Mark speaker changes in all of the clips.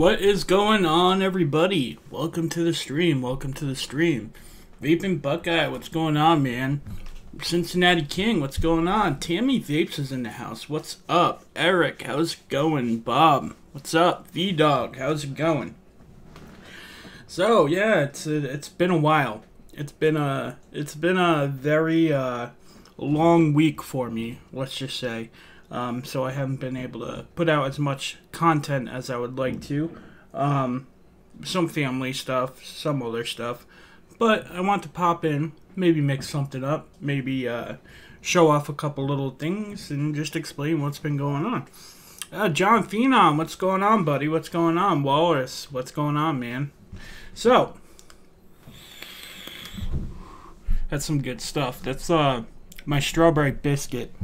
Speaker 1: What is going on, everybody? Welcome to the stream. Welcome to the stream. Vaping Buckeye, what's going on, man? Cincinnati King, what's going on? Tammy Vapes is in the house. What's up? Eric, how's it going? Bob, what's up? V-Dog, how's it going? So yeah, it's been a while. It's been a very long week for me. Let's just say. So I haven't been able to put out as much content as I would like to. Some family stuff, some other stuff. But I want to pop in, maybe mix something up, maybe show off a couple little things and just explain what's been going on. John Phenom, what's going on, buddy? What's going on? Walrus, what's going on, man? So, that's some good stuff. That's my strawberry biscuit.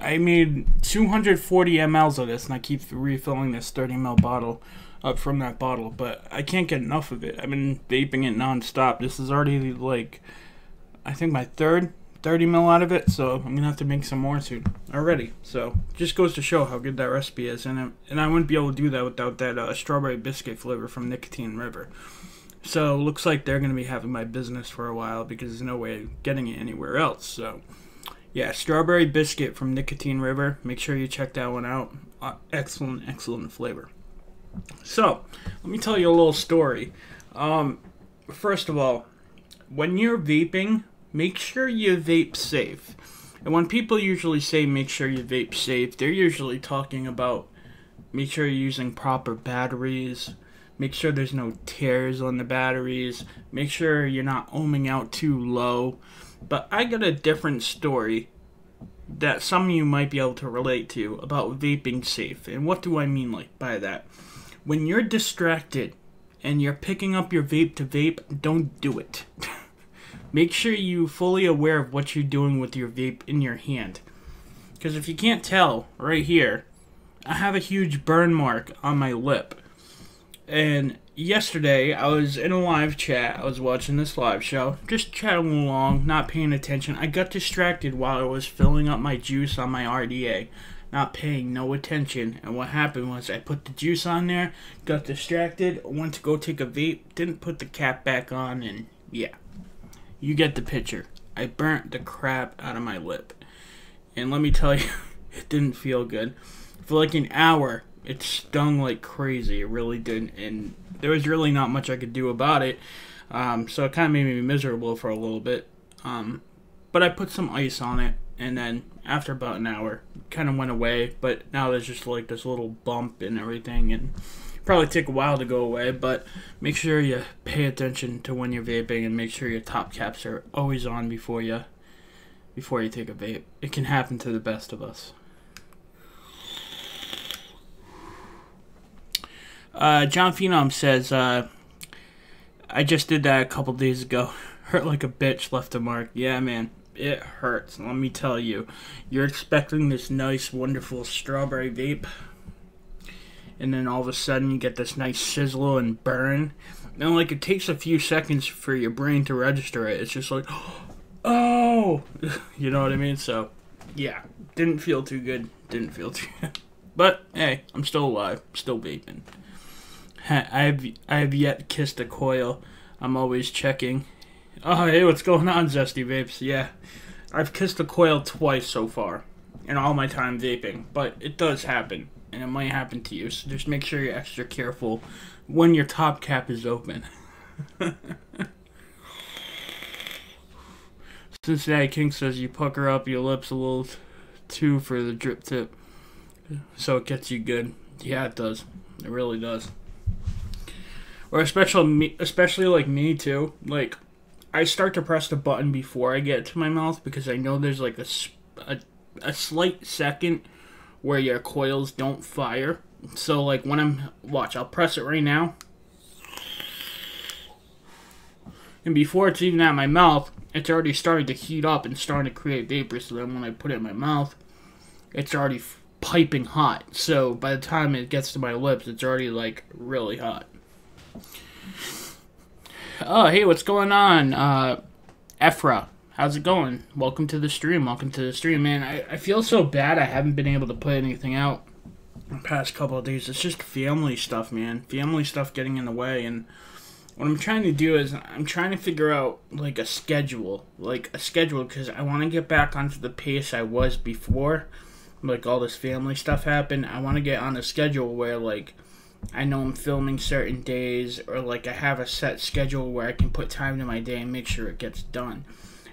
Speaker 1: I made 240 mLs of this, and I keep refilling this 30 ml bottle up from that bottle, but I can't get enough of it. I've been vaping it non-stop. This is already, like, I think my third 30 ml out of it, so I'm going to have to make some more soon already. So, just goes to show how good that recipe is, and I wouldn't be able to do that without that strawberry biscuit flavor from Nicotine River. So, looks like they're going to be having my business for a while, because there's no way of getting it anywhere else, so... Yeah, strawberry biscuit from Nicotine River. Make sure you check that one out. Excellent, excellent flavor. So, let me tell you a little story. First of all, when you're vaping, make sure you vape safe. And when people usually say make sure you vape safe, they're usually talking about make sure you're using proper batteries, make sure there's no tears on the batteries, make sure you're not ohming out too low. But I got a different story that some of you might be able to relate to about vaping safe. And what do I mean by that? When you're distracted and you're picking up your vape to vape, don't do it. Make sure you're fully aware of what you're doing with your vape in your hand. Because if you can't tell, right here, I have a huge burn mark on my lip. And yesterday, I was in a live chat. I was watching this live show, just chatting along, not paying attention. I got distracted while I was filling up my juice on my RDA, not paying no attention. And what happened was I put the juice on there, got distracted, went to go take a vape, didn't put the cap back on, and yeah, you get the picture. I burnt the crap out of my lip. And let me tell you, it didn't feel good. For like an hour, it stung like crazy. It really did, and there was really not much I could do about it. So it kind of made me miserable for a little bit. But I put some ice on it, and then after about an hour, it kind of went away. But now there's just like this little bump and everything, and probably take a while to go away. But make sure you pay attention to when you're vaping, and make sure your top caps are always on before you take a vape. It can happen to the best of us. John Phenom says, I just did that a couple days ago. Hurt like a bitch, left a mark. Yeah, man, it hurts. Let me tell you. You're expecting this nice, wonderful strawberry vape, and then all of a sudden you get this nice sizzle and burn. And like, it takes a few seconds for your brain to register it. It's just like, oh! You know what I mean? So, yeah, didn't feel too good. Didn't feel too good. But, hey, I'm still alive. Still vaping. I have yet kissed a coil. I'm always checking. Oh, hey, what's going on, Zesty Vapes? Yeah, I've kissed a coil twice so far in all my time vaping, but it does happen, and it might happen to you, so just make sure you're extra careful when your top cap is open. Cincinnati King says you pucker up your lips a little too for the drip tip, so it gets you good. Yeah, it does. It really does. Or especially like me too. Like, I start to press the button before I get it to my mouth because I know there's like a slight second where your coils don't fire. So like when I'll press it right now. And before it's even at my mouth, it's already starting to heat up and starting to create vapor. So then when I put it in my mouth, it's already piping hot. So by the time it gets to my lips, it's already like really hot. Oh, hey, what's going on? Ephra, how's it going? Welcome to the stream. Welcome to the stream, man. I feel so bad I haven't been able to put anything out the past couple of days. It's just family stuff, man. Family stuff getting in the way, and what I'm trying to do is I'm trying to figure out like a schedule, because I want to get back onto the pace I was before, like all this family stuff happened. I want to get on a schedule where like I know I'm filming certain days, or like I have a set schedule where I can put time to my day and make sure it gets done.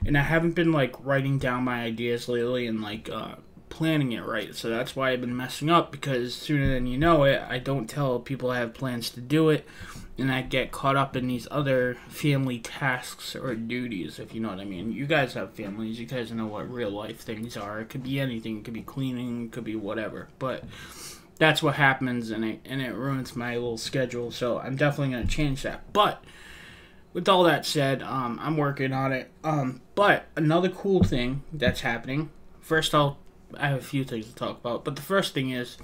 Speaker 1: And I haven't been like writing down my ideas lately and like planning it right. So that's why I've been messing up, because sooner than you know it, I don't tell people I have plans to do it, and I get caught up in these other family tasks or duties, if you know what I mean. You guys have families, you guys know what real life things are. It could be anything, it could be cleaning, it could be whatever, but that's what happens, and it ruins my little schedule. So I'm definitely going to change that. But with all that said, I'm working on it. But another cool thing that's happening, first I have a few things to talk about, but the first thing is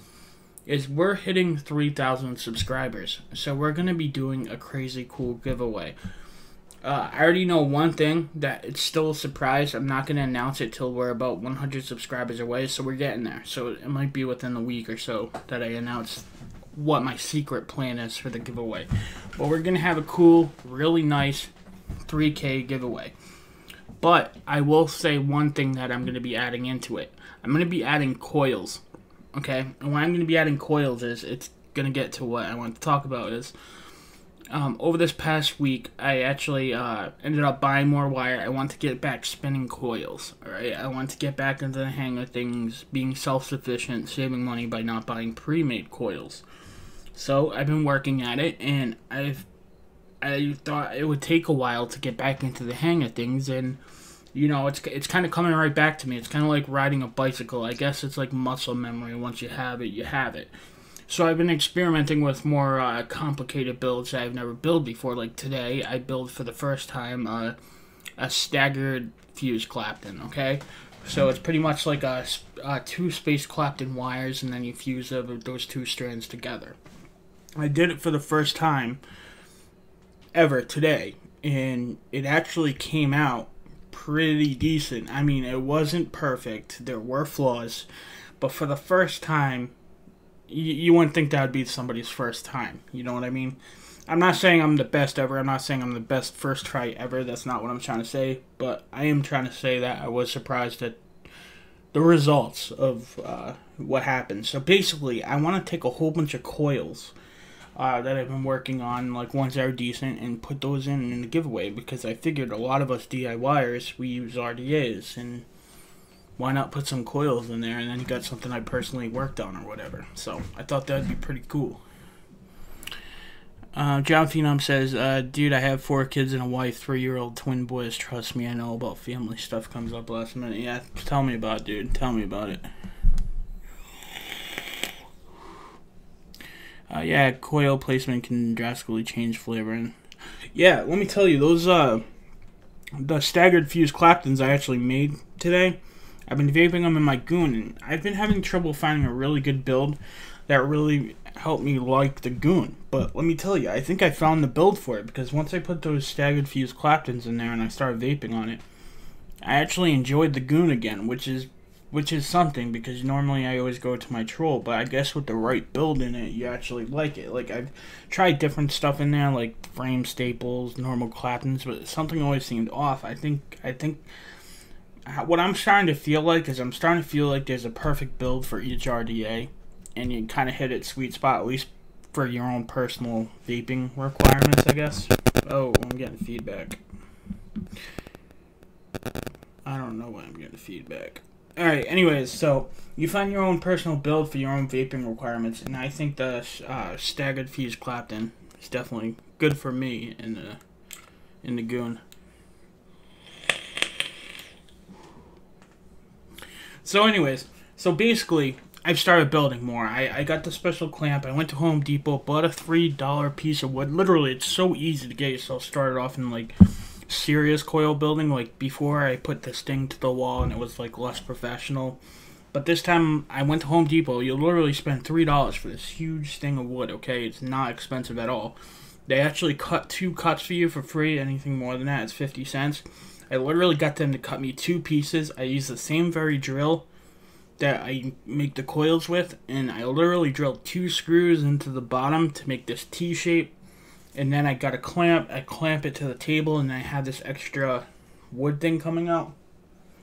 Speaker 1: we're hitting 3,000 subscribers. So we're going to be doing a crazy cool giveaway. I already know one thing, that it's still a surprise. I'm not going to announce it till we're about 100 subscribers away, so we're getting there. So it might be within the week or so that I announce what my secret plan is for the giveaway. But we're going to have a cool, really nice 3K giveaway. But I will say one thing that I'm going to be adding into it. I'm going to be adding coils. Okay? And why I'm going to be adding coils is, it's going to get to what I want to talk about is, over this past week, I actually ended up buying more wire. I want to get back spinning coils, alright? I want to get back into the hang of things, being self-sufficient, saving money by not buying pre-made coils. So, I've been working at it, and I thought it would take a while to get back into the hang of things, and, you know, it's kind of coming right back to me. It's kind of like riding a bicycle. I guess it's like muscle memory. Once you have it, you have it. So I've been experimenting with more complicated builds that I've never built before. Like today, I built for the first time a staggered fuse Clapton, okay? So it's pretty much like two space Clapton wires, and then you fuse those two strands together. I did it for the first time ever today, and it actually came out pretty decent. I mean, it wasn't perfect. There were flaws, but for the first time, you wouldn't think that would be somebody's first time. You know what I mean? I'm not saying I'm the best ever. I'm not saying I'm the best first try ever. That's not what I'm trying to say. But I am trying to say that I was surprised at the results of what happened. So basically, I want to take a whole bunch of coils that I've been working on, like ones that are decent, and put those in the giveaway. Because I figured a lot of us DIYers, we use RDAs, and why not put some coils in there, and then you got something I personally worked on or whatever. So I thought that'd be pretty cool. John Phenom says, dude, I have 4 kids and a wife, 3-year-old twin boys. Trust me, I know about family stuff comes up last minute. Yeah, tell me about it, dude. Tell me about it. Yeah, coil placement can drastically change flavor. And yeah, let me tell you, those the staggered fuse Claptons I actually made today, I've been vaping them in my goon, and I've been having trouble finding a really good build that really helped me like the goon. But let me tell you, I think I found the build for it, because once I put those staggered fuse Claptons in there and I started vaping on it, I actually enjoyed the goon again, which is something, because normally I always go to my troll, but I guess with the right build in it, you actually like it. Like, I've tried different stuff in there, like frame staples, normal Claptons, but something always seemed off. I think what I'm starting to feel like is there's a perfect build for each RDA, and you kind of hit its sweet spot, at least for your own personal vaping requirements, I guess. Oh, I'm getting feedback. I don't know why I'm getting feedback. Alright, anyways, so you find your own personal build for your own vaping requirements, and I think the staggered fuse Clapton is definitely good for me in the goon. So anyways, so basically, I've started building more. I got the special clamp. I went to Home Depot, bought a $3 piece of wood. Literally, it's so easy to get yourself started off in, like, serious coil building. Like, before I put this thing to the wall, and it was, like, less professional. But this time, I went to Home Depot. You'll literally spend $3 for this huge thing of wood, okay? It's not expensive at all. They actually cut 2 cuts for you for free. Anything more than that, it's 50 cents. I literally got them to cut me 2 pieces. I used the same very drill that I make the coils with, and I literally drilled 2 screws into the bottom to make this T shape, and then I got a clamp. I clamp it to the table, and I have this extra wood thing coming out.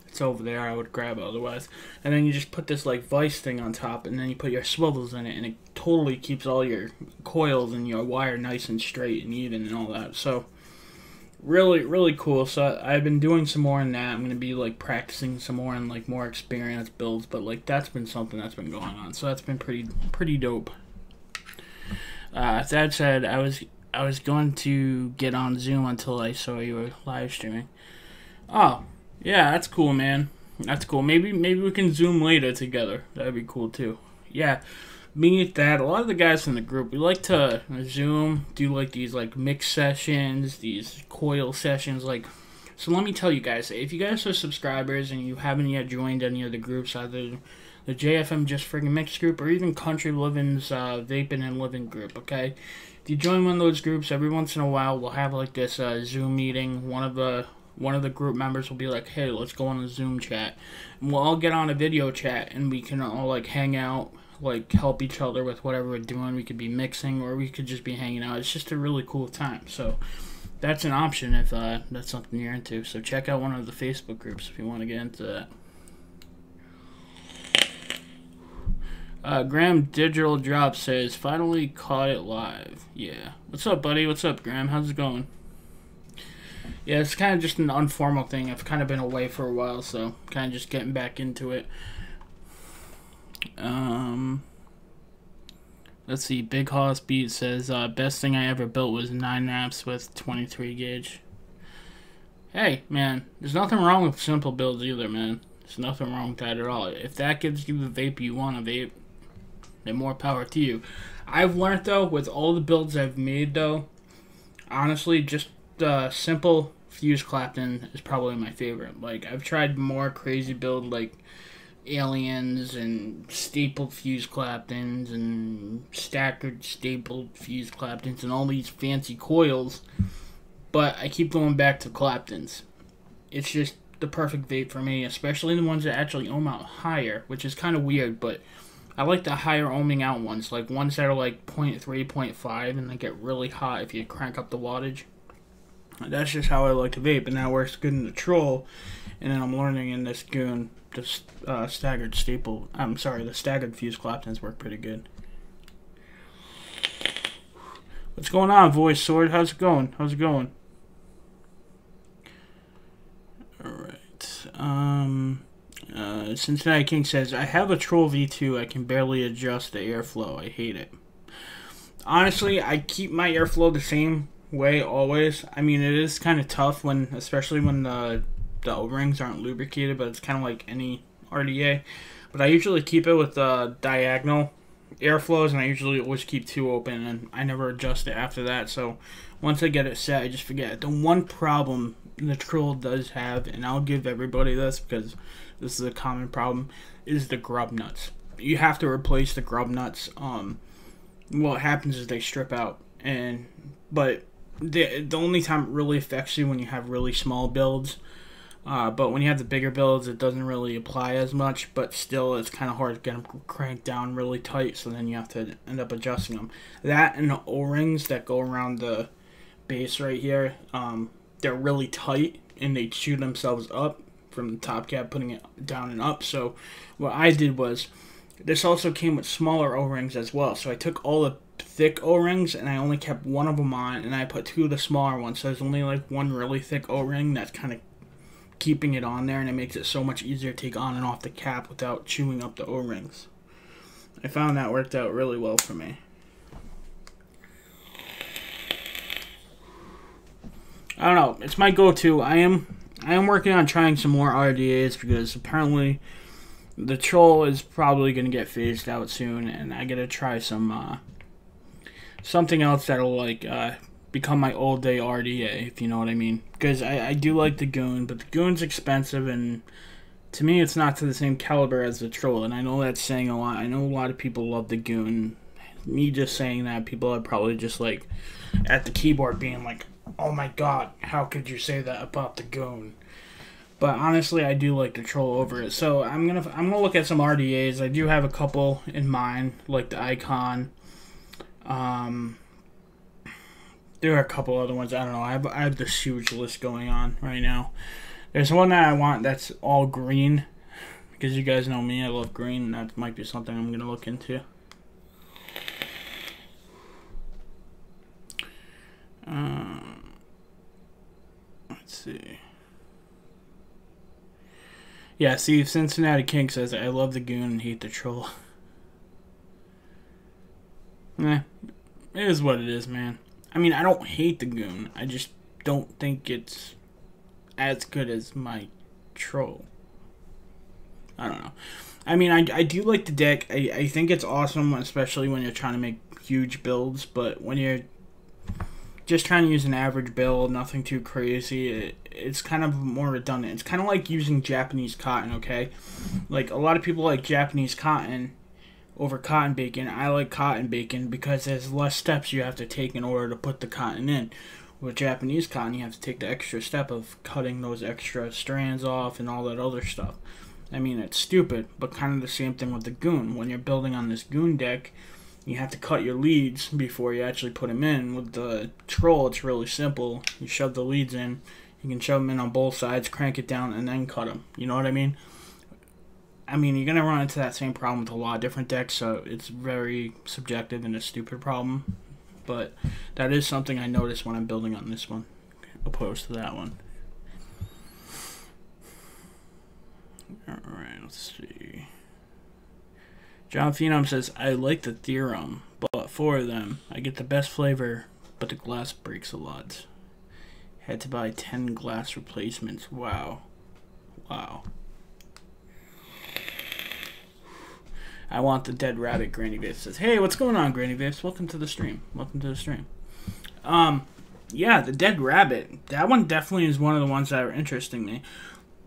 Speaker 1: It's over there. I would grab it otherwise. And then you just put this like vise thing on top, and then you put your swivels in it, and it totally keeps all your coils and your wire nice and straight and even and all that. So really, really cool. So I've been doing some more in that. I'm going to be like practicing some more and like more experienced builds, but like that's been something that's been going on. So that's been pretty dope. That said, I was going to get on Zoom until I saw you were live streaming. Oh, yeah, that's cool, man. That's cool. Maybe we can Zoom later together. That'd be cool too. Yeah, me and that. A lot of the guys in the group, we like to Zoom, do like these like mix sessions, these coil sessions. Like, so let me tell you guys, if you guys are subscribers and you haven't yet joined any of the groups, either the JFM Just Friggin' Mix group or even Country Living's Vaping and Living group, okay? If you join one of those groups, every once in a while we'll have like this Zoom meeting. One of the group members will be like, hey, let's go on a Zoom chat. And we'll all get on a video chat, and we can all, like, hang out, like, help each other with whatever we're doing. We could be mixing, or we could just be hanging out. It's just a really cool time. So that's an option if that's something you're into. So check out one of the Facebook groups if you want to get into that. Graham Digital Drop says, finally caught it live. Yeah. What's up, buddy? What's up, Graham? How's it going? Yeah, it's kind of just an informal thing. I've kind of been away for a while, so kind of just getting back into it. Let's see. Big Hoss Beat says, best thing I ever built was 9 amps with 23 gauge. Hey, man, there's nothing wrong with simple builds either, man. There's nothing wrong with that at all. If that gives you the vape you want to vape, then more power to you. I've learned, though, with all the builds I've made, though, honestly, just simple fuse Clapton is probably my favorite. Like, I've tried more crazy build like aliens and stapled fuse Claptons and staggered stapled fuse Claptons and all these fancy coils, but I keep going back to Claptons. It's just the perfect vape for me, especially the ones that actually ohm out higher, which is kind of weird, but I like the higher ohming out ones, like ones that are like 0.3, 0.5, and they get really hot if you crank up the wattage. That's just how I like to vape, and that works good in the Troll. And then I'm learning in this Goon, the staggered fuse Claptons work pretty good. What's going on, Voice Sword? How's it going? How's it going? Alright. Cincinnati King says, I have a Troll V2. I can barely adjust the airflow. I hate it. Honestly, I keep my airflow the same way always. I mean, it is kind of tough when, especially when the O-rings aren't lubricated, but it's kind of like any RDA. But I usually keep it with diagonal airflows, and I usually always keep 2 open, and I never adjust it after that. So once I get it set, I just forget it. The one problem the Troll does have, and I'll give everybody this because this is a common problem, is the grub nuts. You have to replace the grub nuts. What happens is they strip out, but the only time it really affects you when you have really small builds. But when you have the bigger builds, it doesn't really apply as much, but still it's kind of hard to get them cranked down really tight, so then you have to end up adjusting them. That and the O-rings that go around the base right here, they're really tight, and they chew themselves up from the top cap, putting it down and up. So what I did was, this also came with smaller O-rings as well, so I took all the thick O-rings and I only kept one of them on, and I put 2 of the smaller ones, so there's only like one really thick O-ring that's kind of keeping it on there, and it makes it so much easier to take on and off the cap without chewing up the O-rings. I found that worked out really well for me. I don't know, it's my go-to. I am working on trying some more RDAs because apparently the Troll is probably going to get phased out soon, and I gotta try some something else that'll like become my old day RDA, if you know what I mean. Because I do like the Goon, but the Goon's expensive, and to me it's not to the same caliber as the Troll, and I know that's saying a lot. I know a lot of people love the Goon. Me just saying that, people are probably just like at the keyboard being like, oh my god, how could you say that about the Goon? But honestly, I do like the Troll over it. So I'm gonna look at some RDAs. I do have a couple in mind, like the Icon. There are a couple other ones. I don't know. I have this huge list going on right now. There's one that I want that's all green, because you guys know me. I love green. That might be something I'm gonna look into. Let's see. Yeah, see, Cincinnati King says, I love the Goon and hate the Troll. It is what it is, man. I mean, I don't hate the Goon. I just don't think it's as good as my Troll. I don't know. I mean, I do like the deck. I think it's awesome, especially when you're trying to make huge builds. But when you're just trying to use an average build, nothing too crazy, it's kind of more redundant. It's kind of like using Japanese cotton, okay? Like, a lot of people like Japanese cotton over cotton bacon. I like cotton bacon because there's less steps you have to take in order to put the cotton in. With Japanese cotton, you have to take the extra step of cutting those extra strands off and all that other stuff. I mean, it's stupid, but kind of the same thing with the Goon. When you're building on this Goon deck, you have to cut your leads before you actually put them in. With the Troll, it's really simple. You shove the leads in, you can shove them in on both sides, crank it down, and then cut them. You know what I mean? I mean, you're going to run into that same problem with a lot of different decks, so it's very subjective and a stupid problem. But that is something I noticed when I'm building on this one, opposed to that one. Alright, let's see. John Phenom says, I like the Theorem, but for them, I get the best flavor, but the glass breaks a lot. Had to buy 10 glass replacements. Wow. Wow. I want the dead rabbit. Granny Vapes says, hey, what's going on, Granny Vapes? Welcome to the stream. Welcome to the stream. Yeah, the dead rabbit. That one definitely is one of the ones that are interesting me.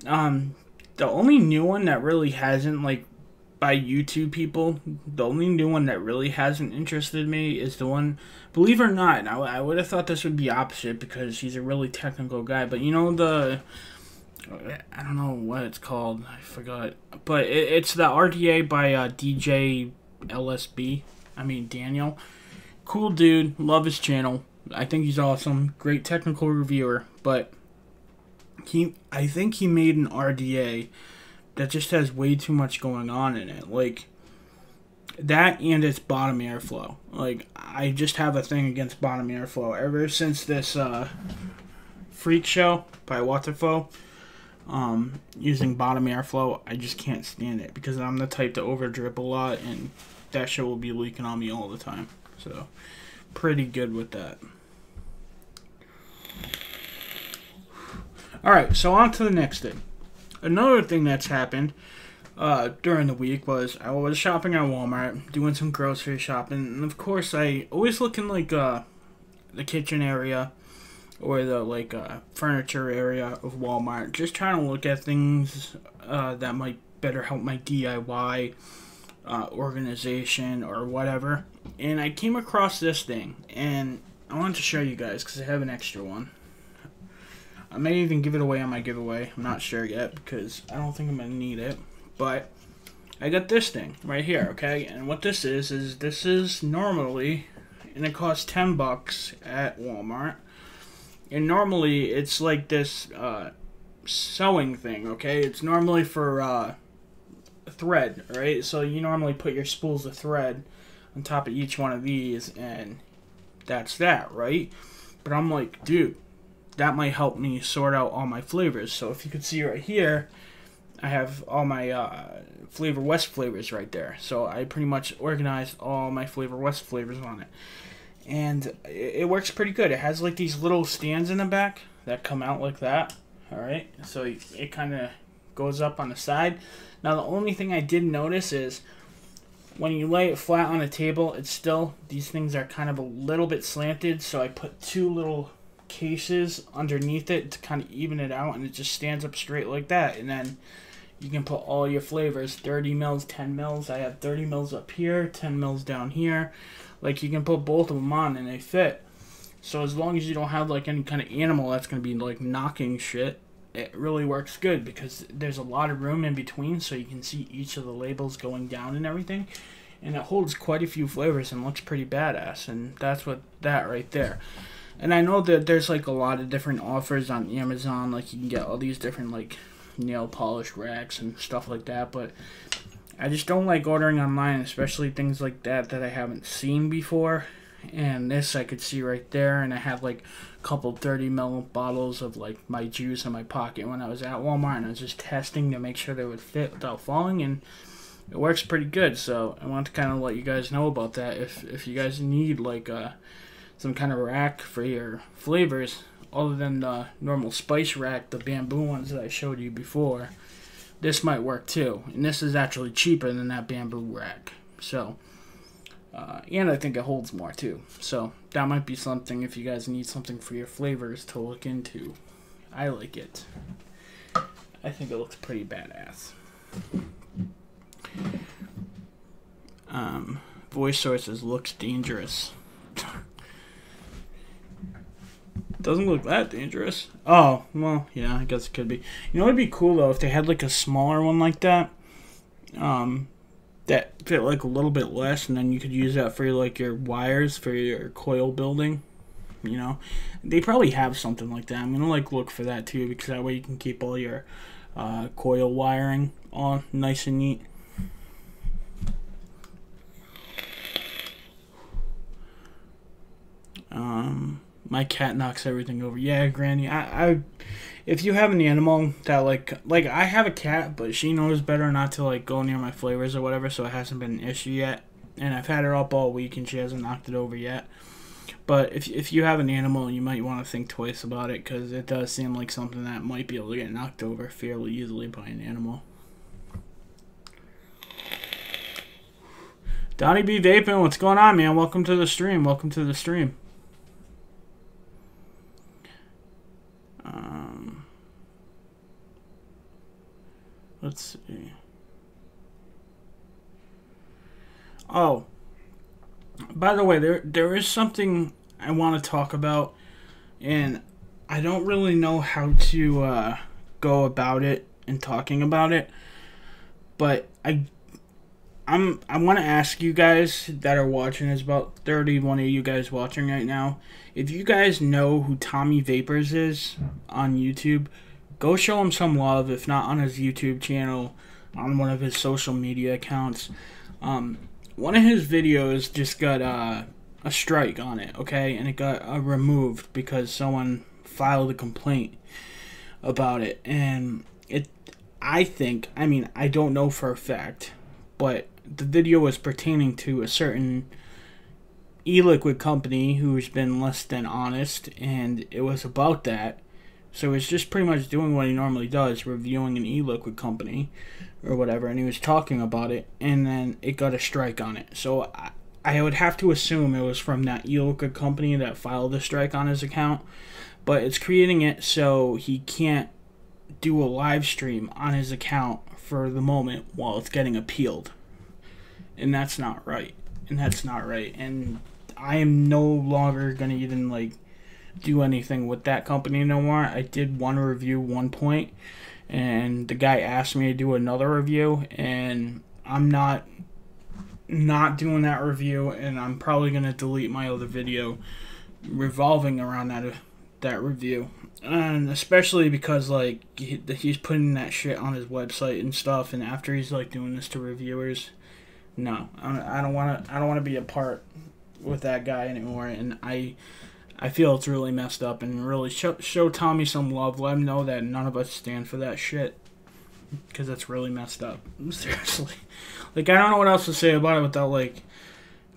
Speaker 1: The only new one that really hasn't, like, by YouTube people, the only new one that really hasn't interested me is the one, believe it or not, I would have thought this would be opposite because he's a really technical guy, but you know the, I don't know what it's called, I forgot, but it's the RDA by DJ LSB, Daniel. Cool dude, love his channel, I think he's awesome, great technical reviewer, but I think he made an RDA that just has way too much going on in it. Like, that and its bottom airflow. Like, I just have a thing against bottom airflow. Ever since this Freak Show by Waterflow, using bottom airflow, I just can't stand it. Because I'm the type to over drip a lot, and that shit will be leaking on me all the time. So, pretty good with that. Alright, so on to the next thing. Another thing that's happened during the week was I was shopping at Walmart, doing some grocery shopping, and of course I always look in like the kitchen area or the furniture area of Walmart, just trying to look at things that might better help my DIY organization or whatever. And I came across this thing, and I wanted to show you guys because I have an extra one. I may even give it away on my giveaway. I'm not sure yet because I don't think I'm going to need it. But I got this thing right here, okay? And what this is this is normally, and it costs 10 bucks at Walmart. And normally it's like this sewing thing, okay? It's normally for thread, right? So you normally put your spools of thread on top of each one of these, and that's that, right? But I'm like, dude, that might help me sort out all my flavors. So if you could see right here, I have all my Flavor West flavors right there. So I pretty much organized all my Flavor West flavors on it. And it works pretty good. It has like these little stands in the back that come out like that. Alright, so it kind of goes up on the side. Now the only thing I did notice is when you lay it flat on a table, it's still, these things are kind of a little bit slanted. So I put two little cases underneath it to kind of even it out, and it just stands up straight like that. And then you can put all your flavors, 30 mils, 10 mils. I have 30 mils up here, 10 mils down here. Like, you can put both of them on and they fit. So as long as you don't have like any kind of animal that's going to be like knocking shit, it really works good because there's a lot of room in between, so you can see each of the labels going down and everything. And it holds quite a few flavors and looks pretty badass, and that's what that right there. And I know that there's like a lot of different offers on Amazon, like you can get all these different like nail polish racks and stuff like that, but I just don't like ordering online, especially things like that I haven't seen before. And this I could see right there, and I have like a couple 30ml bottles of like my juice in my pocket when I was at Walmart, and I was just testing to make sure they would fit without falling, and it works pretty good. So I want to kind of let you guys know about that. If you guys need like some kind of rack for your flavors other than the normal spice rack, the bamboo ones that I showed you before, this might work too. And this is actually cheaper than that bamboo rack. So and I think it holds more too. So that might be something if you guys need something for your flavors to look into. I like it. I think it looks pretty badass. Voice sources looks dangerous. Doesn't look that dangerous. Oh, well, yeah, I guess it could be. You know, it'd be cool though if they had like a smaller one like that. That fit like a little bit less, and then you could use that for like your wires for your coil building. You know, they probably have something like that. I'm gonna like look for that too, because that way you can keep all your coil wiring all nice and neat. My cat knocks everything over. Yeah, Granny. If you have an animal that like I have a cat, but she knows better not to like go near my flavors or whatever, so it hasn't been an issue yet. And I've had her up all week, and she hasn't knocked it over yet. But if you have an animal, you might want to think twice about it, because it does seem like something that might be able to get knocked over fairly easily by an animal. Donnie B Vaping, what's going on, man? Welcome to the stream. Welcome to the stream. Let's see. Oh, by the way, there is something I want to talk about, and I don't really know how to go about it and talking about it, but I want to ask you guys that are watching. There's about 31 of you guys watching right now. If you guys know who Tommy Vapors is on YouTube, go show him some love, if not on his YouTube channel, on one of his social media accounts. One of his videos just got a strike on it, okay? And it got removed because someone filed a complaint about it. And I don't know for a fact, but the video was pertaining to a certain e-liquid company who's been less than honest, and it was about that. So it's just pretty much doing what he normally does, reviewing an e-liquid company or whatever, and he was talking about it, and then it got a strike on it. So I would have to assume it was from that e-liquid company that filed a strike on his account, but it's creating it so he can't do a live stream on his account for the moment while it's getting appealed. And that's not right. And I am no longer going to even like do anything with that company no more. I did one review one point, and the guy asked me to do another review, and I'm not doing that review, and I'm probably going to delete my other video revolving around that review. And especially because like he's putting that shit on his website and stuff, and after he's like doing this to reviewers, no, I don't want to be a part with that guy anymore. And I feel it's really messed up, and really show Tommy some love. Let him know that none of us stand for that shit, because that's really messed up. Seriously, like I don't know what else to say about it without like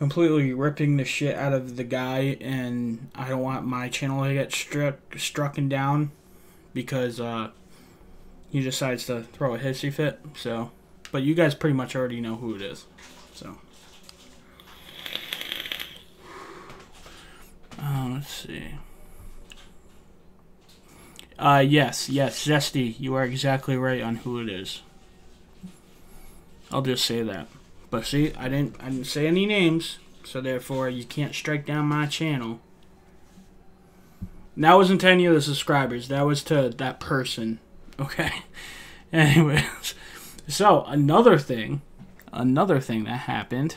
Speaker 1: completely ripping the shit out of the guy. And I don't want my channel to get struck down because he decides to throw a hissy fit. So, but you guys pretty much already know who it is. So, let's see. Yes, Zesty, you are exactly right on who it is. I'll just say that. But see, I didn't say any names, so therefore you can't strike down my channel. And that wasn't to any of the subscribers. That was to that person Okay. Anyways, so another thing that happened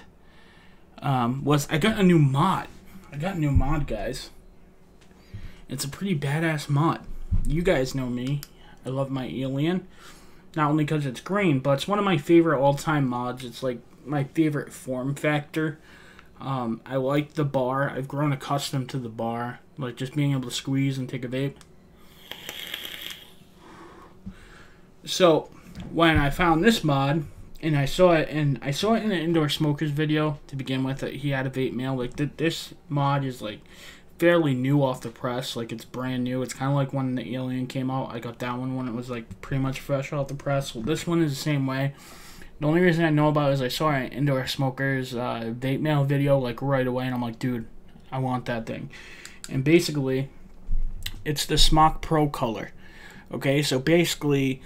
Speaker 1: was I got a new mod. Guys. It's a pretty badass mod. You guys know me. I love my alien. Not only because it's green, but it's one of my favorite all-time mods. It's like my favorite form factor. I like the bar. I've grown accustomed to the bar. Like just being able to squeeze and take a vape. So when I found this mod and I saw it in an Indoor Smokers video to begin with, that he had a vape mail. Like this mod is like fairly new off the press. Like it's brand new. It's kind of like when the Alien came out. I got that one when it was like pretty much fresh off the press. Well, this one is the same way. The only reason I know about it is I saw an Indoor Smokers vape mail video like right away, and I'm like, dude, I want that thing. And basically, it's the Smok Pro color. Okay, so basically,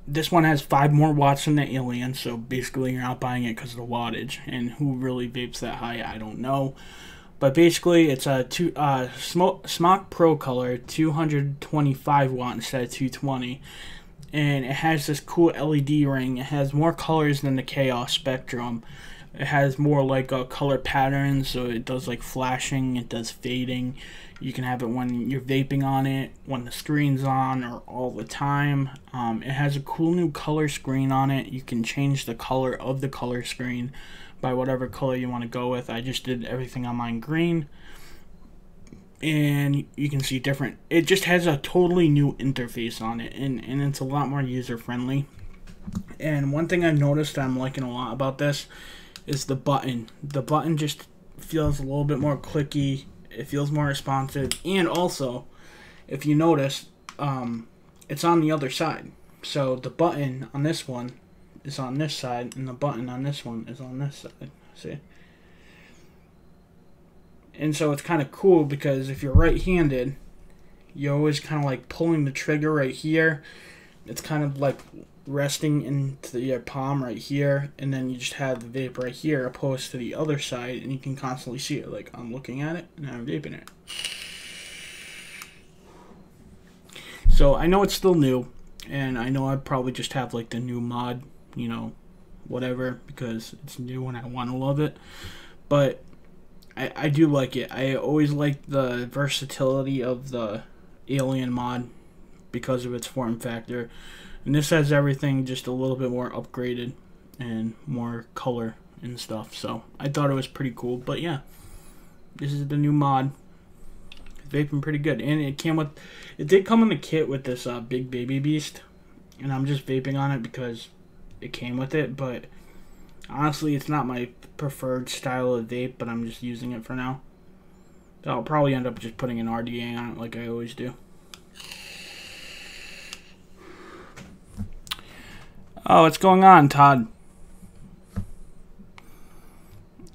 Speaker 1: this one has 5 more watts than the Alien, so basically you're not buying it because of the wattage. And who really vapes that high, I don't know. But basically, it's a Smok Pro color, 225 watt instead of 220. And it has this cool LED ring. It has more colors than the Chaos Spectrum. It has more like color patterns, so it does like flashing, it does fading. You can have it when you're vaping on it, when the screen's on, or all the time. It has a cool new color screen on it. You can change the color of the color screen by whatever color you want to go with. I just did everything on mine green. And you can see different. It just has a totally new interface on it, and it's a lot more user-friendly. And one thing I've noticed that I'm liking a lot about this is the button. The button just feels a little bit more clicky. It feels more responsive. And also, if you notice, it's on the other side. So the button on this one is on this side, and the button on this one is on this side. See? And so it's kind of cool because if you're right-handed, you're always kind of like pulling the trigger right here. It's kind of like resting into your palm right here, and then you just have the vape right here opposed to the other side, and you can constantly see it. Like I'm looking at it and I'm vaping it. So I know it's still new, and I know I'd probably just have like the new mod, you know, whatever, because it's new and I want to love it. But I do like it. I always liked the versatility of the Alien mod because of its form factor. And this has everything just a little bit more upgraded and more color and stuff. So I thought it was pretty cool. But yeah, this is the new mod. It's vaping pretty good. And it did come in the kit with this big baby beast. And I'm just vaping on it because it came with it. But honestly, it's not my preferred style of vape, but I'm just using it for now. I'll probably end up just putting an RDA on it like I always do. Oh, what's going on, Todd?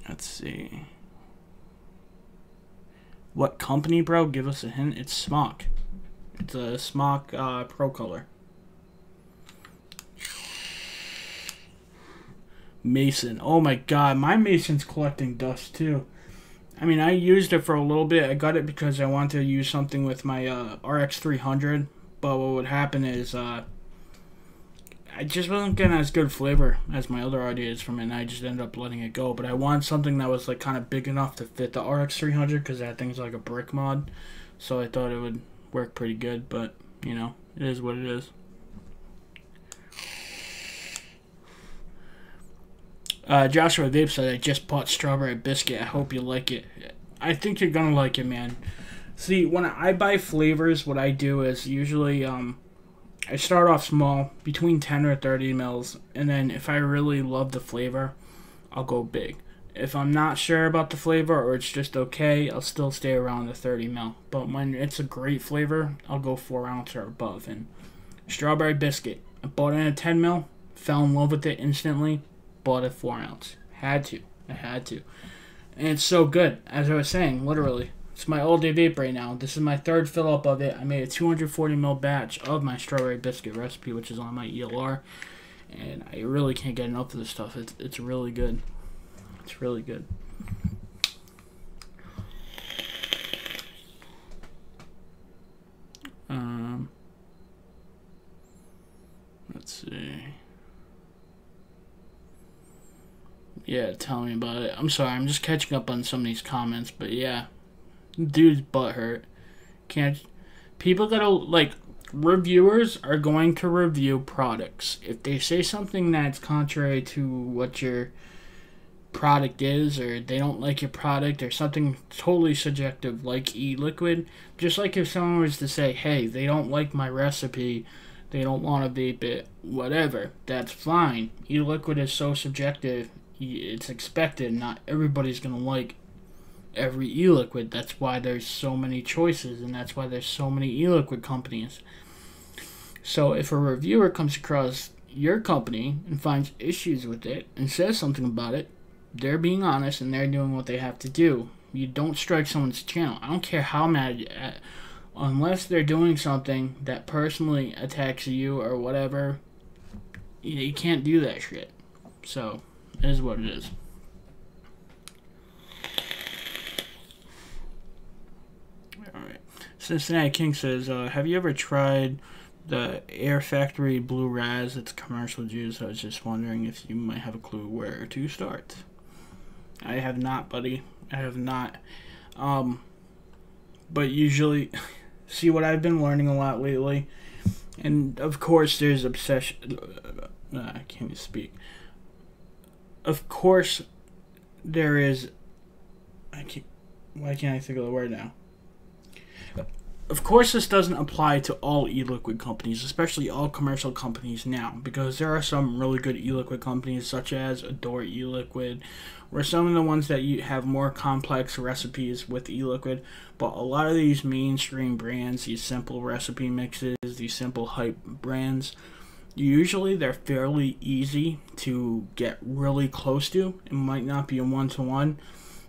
Speaker 1: Let's see. What company, bro? Give us a hint. It's Smok. It's a Smok Pro color. Mason. Oh my god, my Mason's collecting dust too. I mean, I used it for a little bit. I got it because I wanted to use something with my RX 300. But what would happen is I just wasn't getting as good flavor as my other ideas from it, and I just ended up letting it go. But I wanted something that was like kind of big enough to fit the RX 300 because that thing's like a brick mod. So I thought it would work pretty good, but you know, it is what it is. Joshua Vape said, I just bought Strawberry Biscuit. I hope you like it. I think you're going to like it, man. See, when I buy flavors, what I do is usually I start off small, between 10 or 30 mils, and then if I really love the flavor, I'll go big. If I'm not sure about the flavor or it's just okay, I'll still stay around the 30 mil. But when it's a great flavor, I'll go 4 ounce or above. And Strawberry Biscuit, I bought it in a 10 mil, fell in love with it instantly. Bought a 4 ounce. I had to. And it's so good. As I was saying, literally. It's my all-day vape right now. This is my 3rd fill-up of it. I made a 240 ml batch of my Strawberry Biscuit recipe, which is on my ELR. And I really can't get enough of this stuff. It's really good. It's really good. Yeah, tell me about it. I'm sorry, I'm just catching up on some of these comments, but yeah, dude's butt hurt. Can't people gotta like reviewers are going to review products. If they say something that's contrary to what your product is, or they don't like your product, or something totally subjective like e-liquid, just like if someone was to say, hey, they don't like my recipe, they don't want to vape it, whatever, that's fine. E-liquid is so subjective, it's expected. Not everybody's gonna like every e-liquid. That's why there's so many choices, and that's why there's so many e-liquid companies. So if a reviewer comes across your company and finds issues with it and says something about it, they're being honest and they're doing what they have to do. You don't strike someone's channel. I don't care how mad you at, unless they're doing something that personally attacks you or whatever. You can't do that shit. So it is what it is. Alright. Cincinnati King says, have you ever tried the Air Factory Blue Raz? It's commercial juice. I was just wondering if you might have a clue where to start. I have not, buddy. I have not. But usually, see what I've been learning a lot lately. And of course, there's obsession. I can't even speak. Of course, there is. Why can't I think of the word now? Of course, this doesn't apply to all e-liquid companies, especially all commercial companies now, because there are some really good e-liquid companies, such as Adore e-liquid, or some of the ones that you have more complex recipes with e-liquid. But a lot of these mainstream brands, these simple recipe mixes, these simple hype brands, usually they're fairly easy to get really close to. It might not be a one-to-one,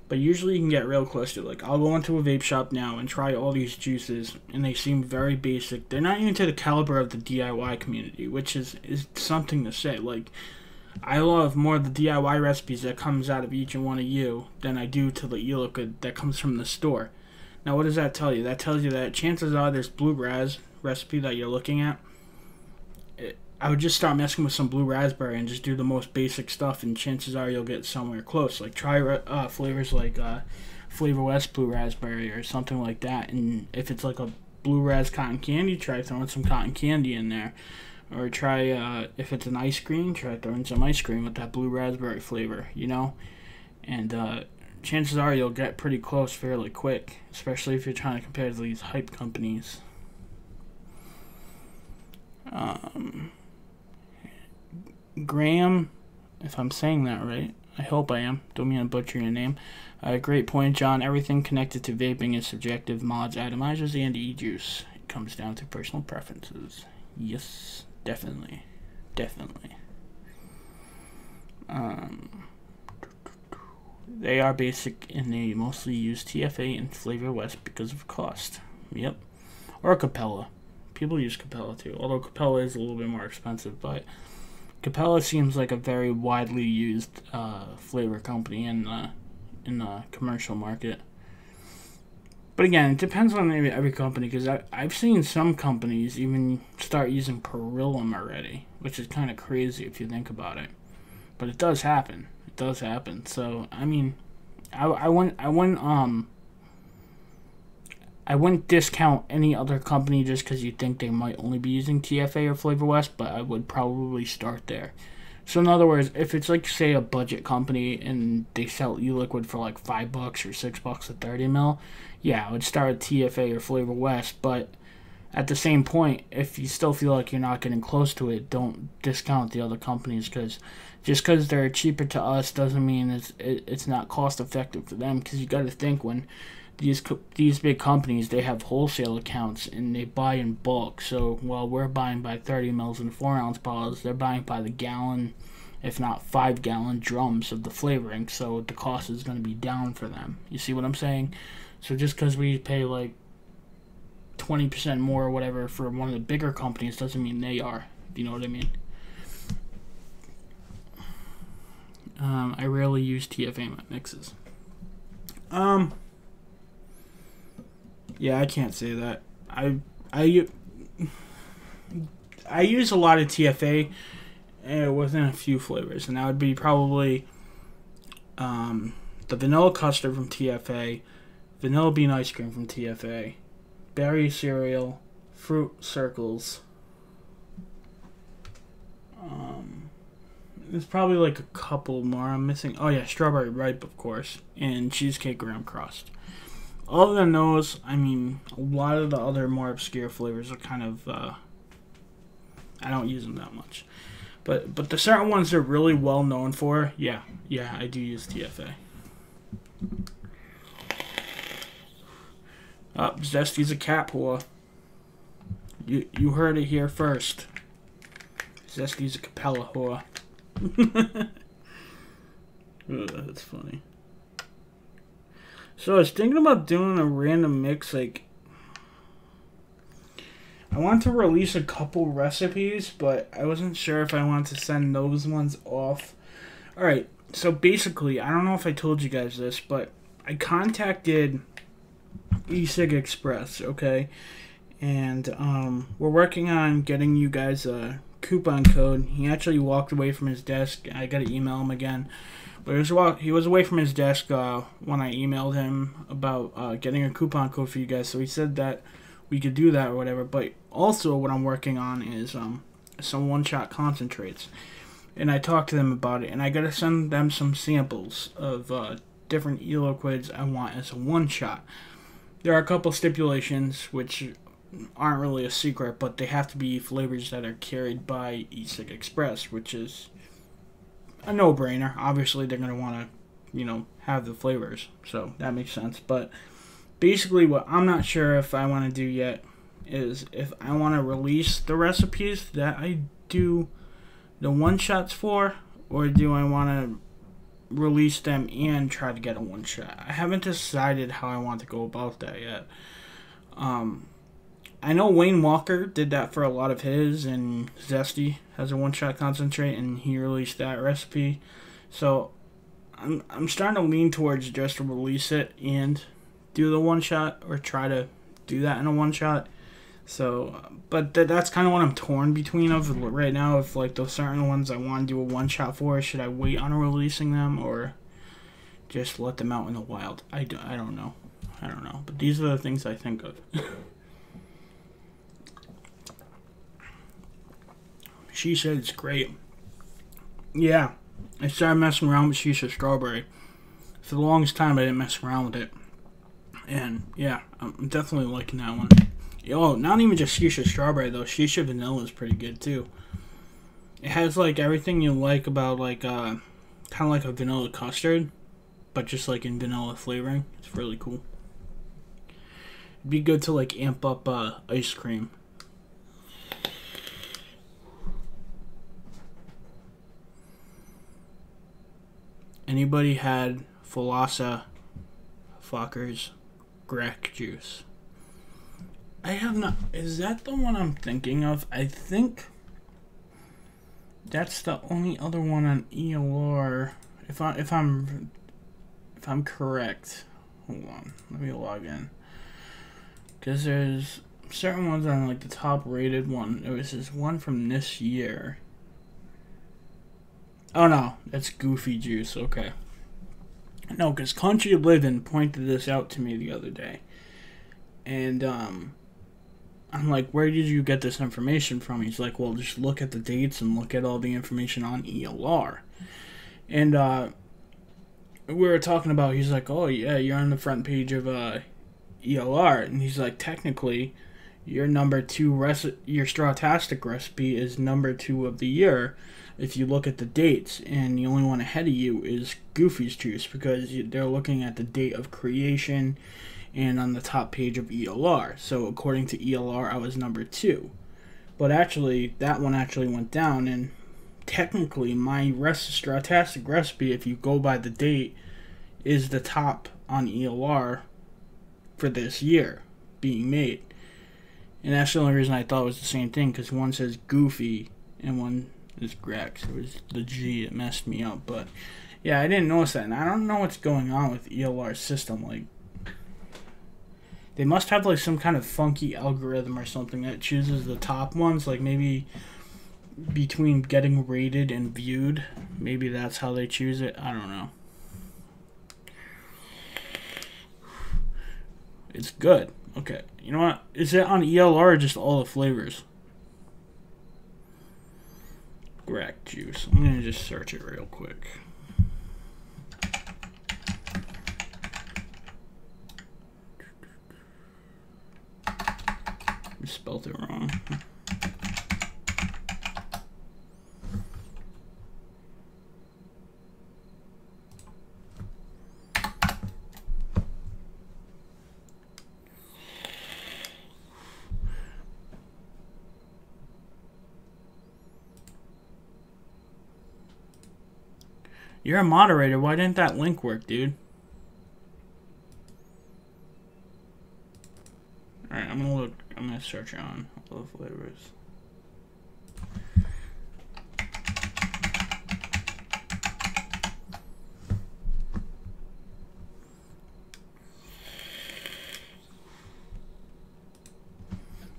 Speaker 1: but usually you can get real close to it. Like, I'll go into a vape shop now and try all these juices, and they seem very basic. They're not even to the caliber of the DIY community, which is something to say. Like, I love more of the DIY recipes that comes out of each and one of you than I do to the e-liquid that comes from the store. Now, what does that tell you? That tells you that chances are this Blue Raz recipe that you're looking at, I would just start messing with some blue raspberry and just do the most basic stuff, and chances are you'll get somewhere close. Like, try flavors like Flavor West Blue Raspberry or something like that. And if it's like a Blue Raz cotton candy, try throwing some cotton candy in there. Or try, if it's an ice cream, try throwing some ice cream with that blue raspberry flavor, you know? And chances are you'll get pretty close fairly quick, especially if you're trying to compare to these hype companies. Graham, if I'm saying that right, I hope I am, don't mean to butcher your name. Great point, John. Everything connected to vaping is subjective. Mods, atomizers, and e-juice. It comes down to personal preferences. Yes, definitely. Definitely. They are basic and they mostly use TFA and Flavor West because of cost. Yep. Or Capella. People use Capella too, although Capella is a little bit more expensive, but Capella seems like a very widely used flavor company in the commercial market. But again, it depends on maybe every company, because I've seen some companies even start using Perillum already, which is kind of crazy if you think about it. But it does happen. It does happen. So I mean, I wouldn't discount any other company just because you think they might only be using TFA or Flavor West, but I would probably start there. So in other words, if it's like, say, a budget company and they sell e-liquid for like $5 or $6 a 30 mil, yeah, I would start at TFA or Flavor West. But at the same point, if you still feel like you're not getting close to it, don't discount the other companies, because just because they're cheaper to us doesn't mean it's not cost effective for them. Because you got to think, when these big companies, they have wholesale accounts and they buy in bulk. So while we're buying by 30 mils and 4-ounce bottles, they're buying by the gallon, if not 5-gallon drums of the flavoring. So the cost is going to be down for them. You see what I'm saying? So just because we pay like 20% more or whatever for one of the bigger companies doesn't mean they are. Do you know what I mean? I rarely use TFA in my mixes. Yeah, I can't say that. I use a lot of TFA within a few flavors, and that would be probably the vanilla custard from TFA, vanilla bean ice cream from TFA, berry cereal, fruit circles. There's probably like a couple more I'm missing. Oh yeah, strawberry ripe, of course, and cheesecake graham crust. Other than those, I mean, a lot of the other more obscure flavors are kind of, I don't use them that much. But the certain ones they're really well known for, yeah, I do use TFA. Zesty's a cat whore. You heard it here first. Zesty's a Capella whore. Oh, that's funny. So I was thinking about doing a random mix. Like, I want to release a couple recipes, but I wasn't sure if I wanted to send those ones off. Alright, so basically, I don't know if I told you guys this, but I contacted eSig Express, okay? And we're working on getting you guys a coupon code. He actually walked away from his desk. I gotta email him again. But he was away from his desk when I emailed him about getting a coupon code for you guys. So he said that we could do that or whatever. But also what I'm working on is some one-shot concentrates. And I talked to them about it. And I gotta send them some samples of different e-liquids I want as a one-shot. There are a couple stipulations which aren't really a secret, but they have to be flavors that are carried by eSig Express, which is a no-brainer. Obviously, they're going to want to, have the flavors, so that makes sense. But basically, what I'm not sure if I want to do yet is if I want to release the recipes that I do the one-shots for, or do I want to release them and try to get a one-shot. I haven't decided how I want to go about that yet. I know Wayne Walker did that for a lot of his, and Zesty has a one-shot concentrate, and he released that recipe. So I'm starting to lean towards just to release it and do the one-shot, or try to do that in a one-shot. So, but that's kind of what I'm torn between of right now. If like those certain ones I want to do a one-shot for, should I wait on releasing them or just let them out in the wild? I don't know. But these are the things I think of. Shisha is great. Yeah, I started messing around with Shisha Strawberry. For the longest time, I didn't mess around with it. And, yeah, I'm definitely liking that one. Oh, not even just Shisha Strawberry, though. Shisha Vanilla is pretty good, too. It has, like, everything you like about, like, kind of like a vanilla custard, but just, like, in vanilla flavoring. It's really cool. It'd be good to, like, amp up ice cream. Anybody had Falasa Fockers Grec juice? I have not. Is that the one I'm thinking of? I think that's the only other one on ELR. If I'm correct. Hold on. Let me log in. Because there's certain ones on like the top rated one. There was this one from this year. Oh no, that's Goofy Juice, okay. No, because Country Livin' pointed this out to me the other day. And, I'm like, where did you get this information from? He's like, well, just look at the dates and look at all the information on ELR. And, we were talking about, he's like, oh yeah, you're on the front page of, ELR. And he's like, technically, your number 2 your Strawtastic recipe is number 2 of the year. If you look at the dates, and the only one ahead of you is Goofy's Juice, because they're looking at the date of creation and on the top page of ELR. So according to ELR, I was number 2. But actually, that one actually went down, and technically my Strawtastic recipe, if you go by the date, is the top on ELR for this year being made. And that's the only reason I thought it was the same thing, because one says Goofy and one is Greg, so it was the G that messed me up. But yeah, I didn't notice that, and I don't know what's going on with ELR's system. Like, they must have like some kind of funky algorithm or something that chooses the top ones, like maybe between getting rated and viewed. Maybe that's how they choose it. I don't know. It's good. Okay. You know what? Is it on ELR or just all the flavors? Grack juice. I'm going to just search it real quick. I spelled it wrong. You're a moderator. Why didn't that link work, dude? Alright, I'm gonna look. I'm gonna search on all the flavors.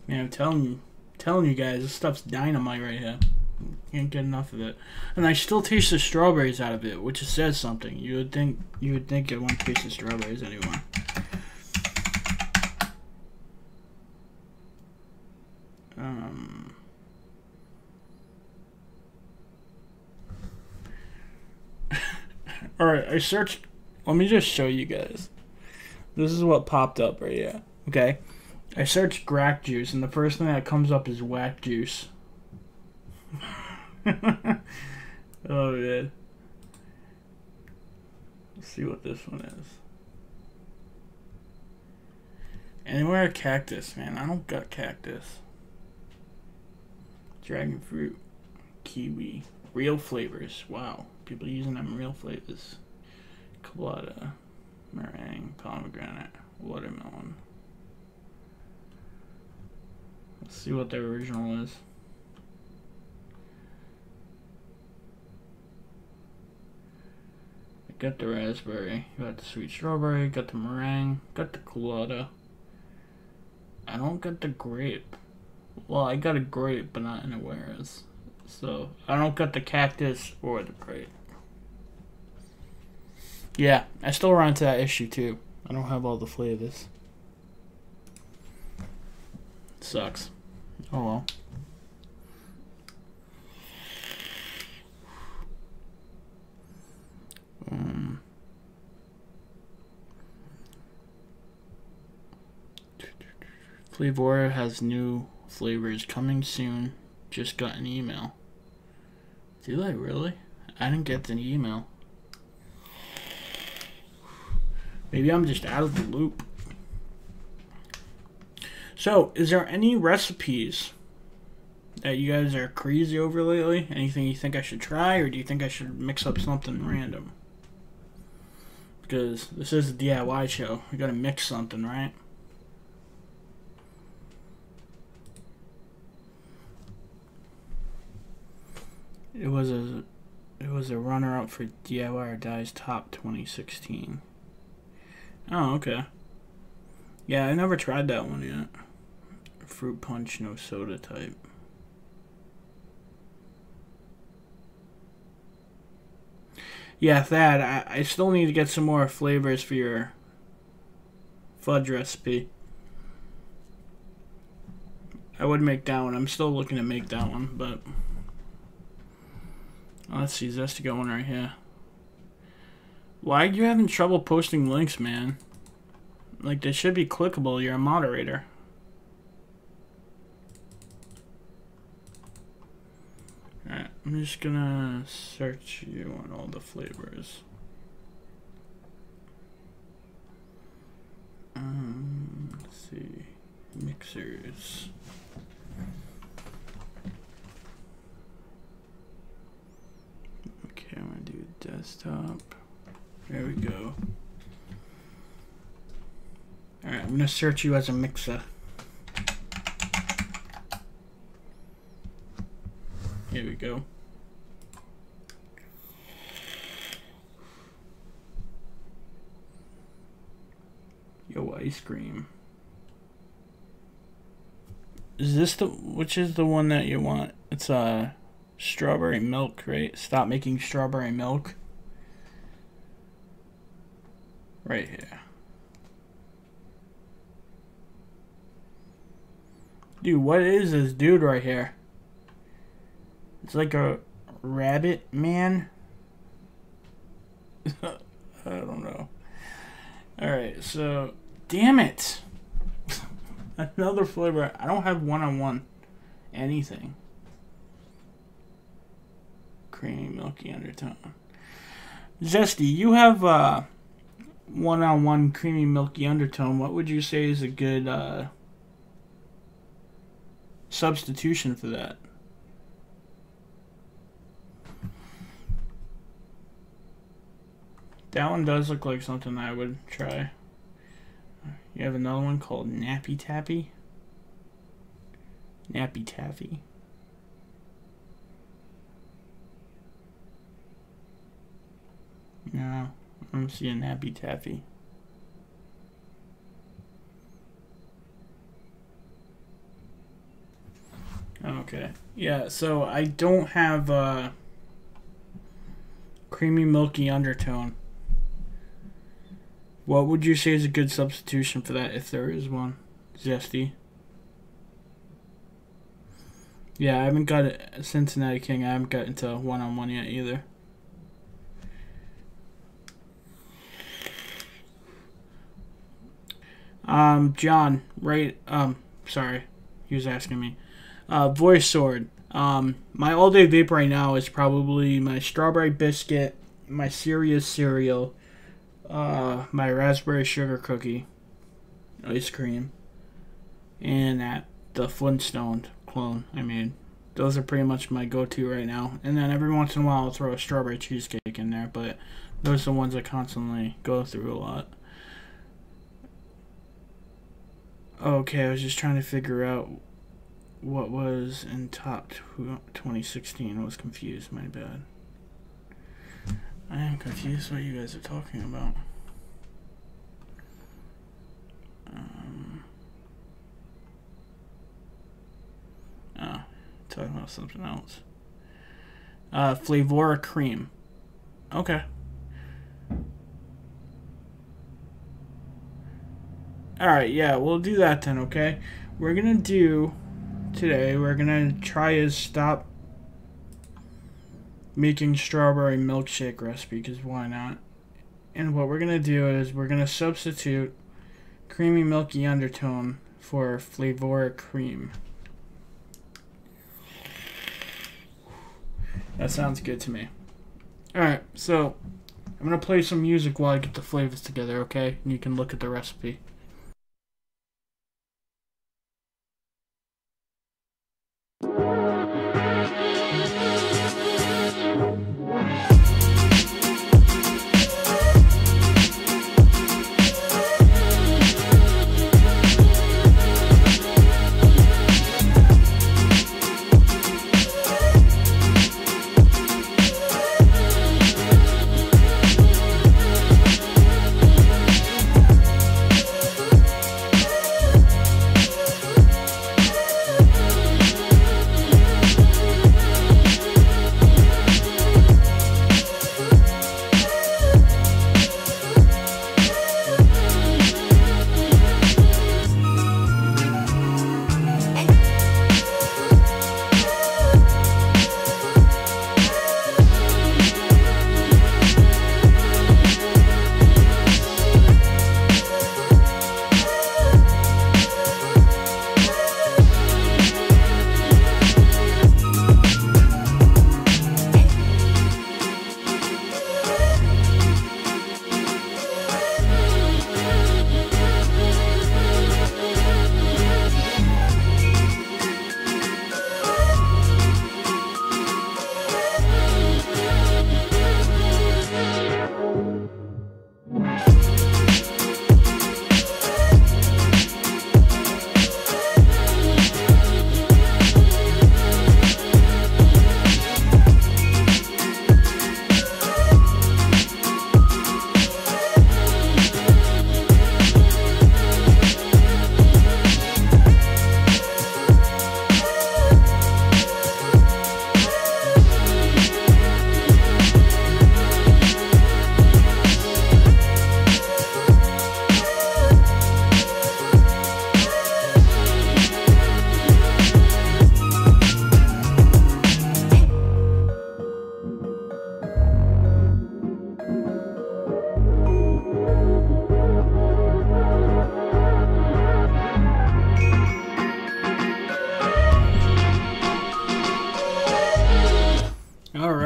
Speaker 1: Man, I'm telling you guys, this stuff's dynamite right here. Can't get enough of it, and I still taste the strawberries out of it, which says something. You would think it won't taste the strawberries anymore. All right, I searched. Let me just show you guys. This is what popped up right here. Okay, I searched grack juice, and the first thing that comes up is whack juice. Oh man. Let's see what this one is. Anywhere cactus, man. I don't got cactus. Dragon fruit. Kiwi. Real flavors. Wow. People using them real flavors. Colada. Meringue. Pomegranate. Watermelon. Let's see what the original is. Got the raspberry, got the sweet strawberry, got the meringue, got the colada. I don't get the grape. Well, I got a grape, but not anywheres. So, I don't got the cactus or the grape. Yeah, I still run into that issue too. I don't have all the flavors. Sucks. Oh well. Flavor has new flavors coming soon. Just got an email. Did I really? I didn't get an email. Maybe I'm just out of the loop. So, is there any recipes that you guys are crazy over lately? Anything you think I should try, or do you think I should mix up something random? Because this is a DIY show. We gotta mix something, right? It was a runner-up for DIY or Die's Top 2016. Oh, okay. Yeah, I never tried that one yet. Fruit punch, no soda type. Yeah, Thad, I still need to get some more flavors for your fudge recipe. I would make that one. I'm still looking to make that one, but... Oh, let's see, that's the good one right here. Why are you having trouble posting links, man? Like, they should be clickable. You're a moderator. Alright, I'm just gonna search you on all the flavors. Let's see. Mixers. Okay, I'm gonna do desktop. There we go. Alright, I'm gonna search you as a mixer. Here we go. Yo, ice cream. Is this which is the one that you want? It's strawberry milk, right? Stop making strawberry milk. Right here. Dude, what is this dude right here? It's like a rabbit man. I don't know. Alright, so damn it. Another flavor. I don't have one-on-one anything. Creamy, milky undertone. Zesty, you have one-on-one creamy, milky undertone. What would you say is a good substitution for that? That one does look like something I would try. You have another one called Nappy Tappy. Nappy Taffy. No, I don't see a Nappy Taffy. Okay. Yeah, so I don't have creamy milky undertone. What would you say is a good substitution for that, if there is one? Zesty. Yeah, I haven't got it. Cincinnati King, I haven't got into one-on-one yet either. John, right, sorry, he was asking me. Voice Sword. My all-day vape right now is probably my strawberry biscuit, my Sirius cereal, my raspberry sugar cookie, ice cream, and the Flintstone clone I made. Those are pretty much my go-to right now. And then every once in a while I'll throw a strawberry cheesecake in there, but those are the ones I constantly go through a lot. Okay, I was just trying to figure out what was in top 2016. I was confused, my bad. I am confused what you guys are talking about. Talking about something else. Flavora Cream. Okay. Alright, yeah, we'll do that then, okay? We're gonna do today, we're gonna try to stop making strawberry milkshake recipe, because why not? And what we're gonna do is we're gonna substitute creamy milky undertone for Flavora Cream. That sounds good to me. Alright, so I'm gonna play some music while I get the flavors together, okay? And you can look at the recipe.